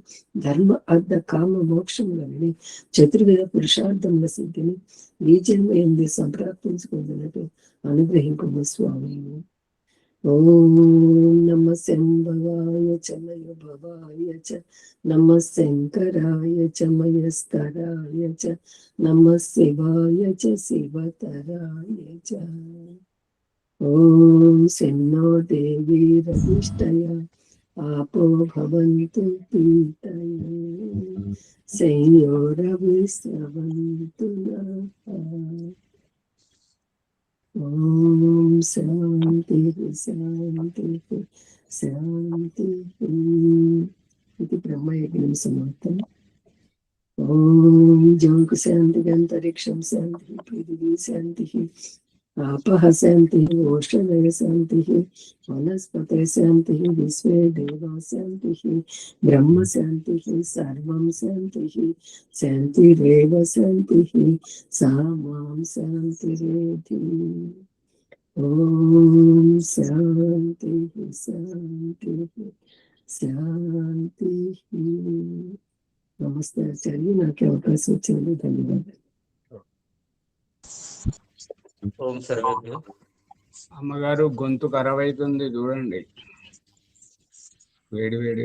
ధర్మ అర్థ కామ మోక్షములని చతుర్వేద పురుషార్థముల సిద్ధిని ఈ జన్మ ఎందు సంప్రాప్తించుకున్నట్టు అనుగ్రహింపము స్వామి. ఓం నమ శంభవాయ చ మయ భవాయ చ నమ శంకరాయ చ మయస్కరాయ చ నమ శివాయ చ శివతరాయ చ. ఓం సెన్నో దేవీరభిష్టయా आपो भवन्तु पीतये संयोरविस्रवन्तु नः. ॐ शान्तिः शान्तिः शान्तिः. इति ब्रह्मयज्ञं समाप्तम्. ॐ जोग शान्तिः, अन्तरिक्षं शान्तिः, पृथिवी शान्तिः, आपः शान्तिः, ओषधय शान्तिः, वनस्पतय शान्तिः, विश्वे देवा शान्तिः, ब्रह्म शान्तिः, सर्वं शान्तिः, शान्तिरेव शान्तिः, सा मां शान्तिरेधि. ॐ शान्तिः शान्तिः शान्तिः. नमस्ते आचार्य, నాకు అవకాశం ఇచ్చినందుకు ధన్యవాదాలు. ఓం సర్వేభ్యో. అమ్మగారు గొంతు ఖరాబ్ అవుతుంది చూడండి, వేడి వేడి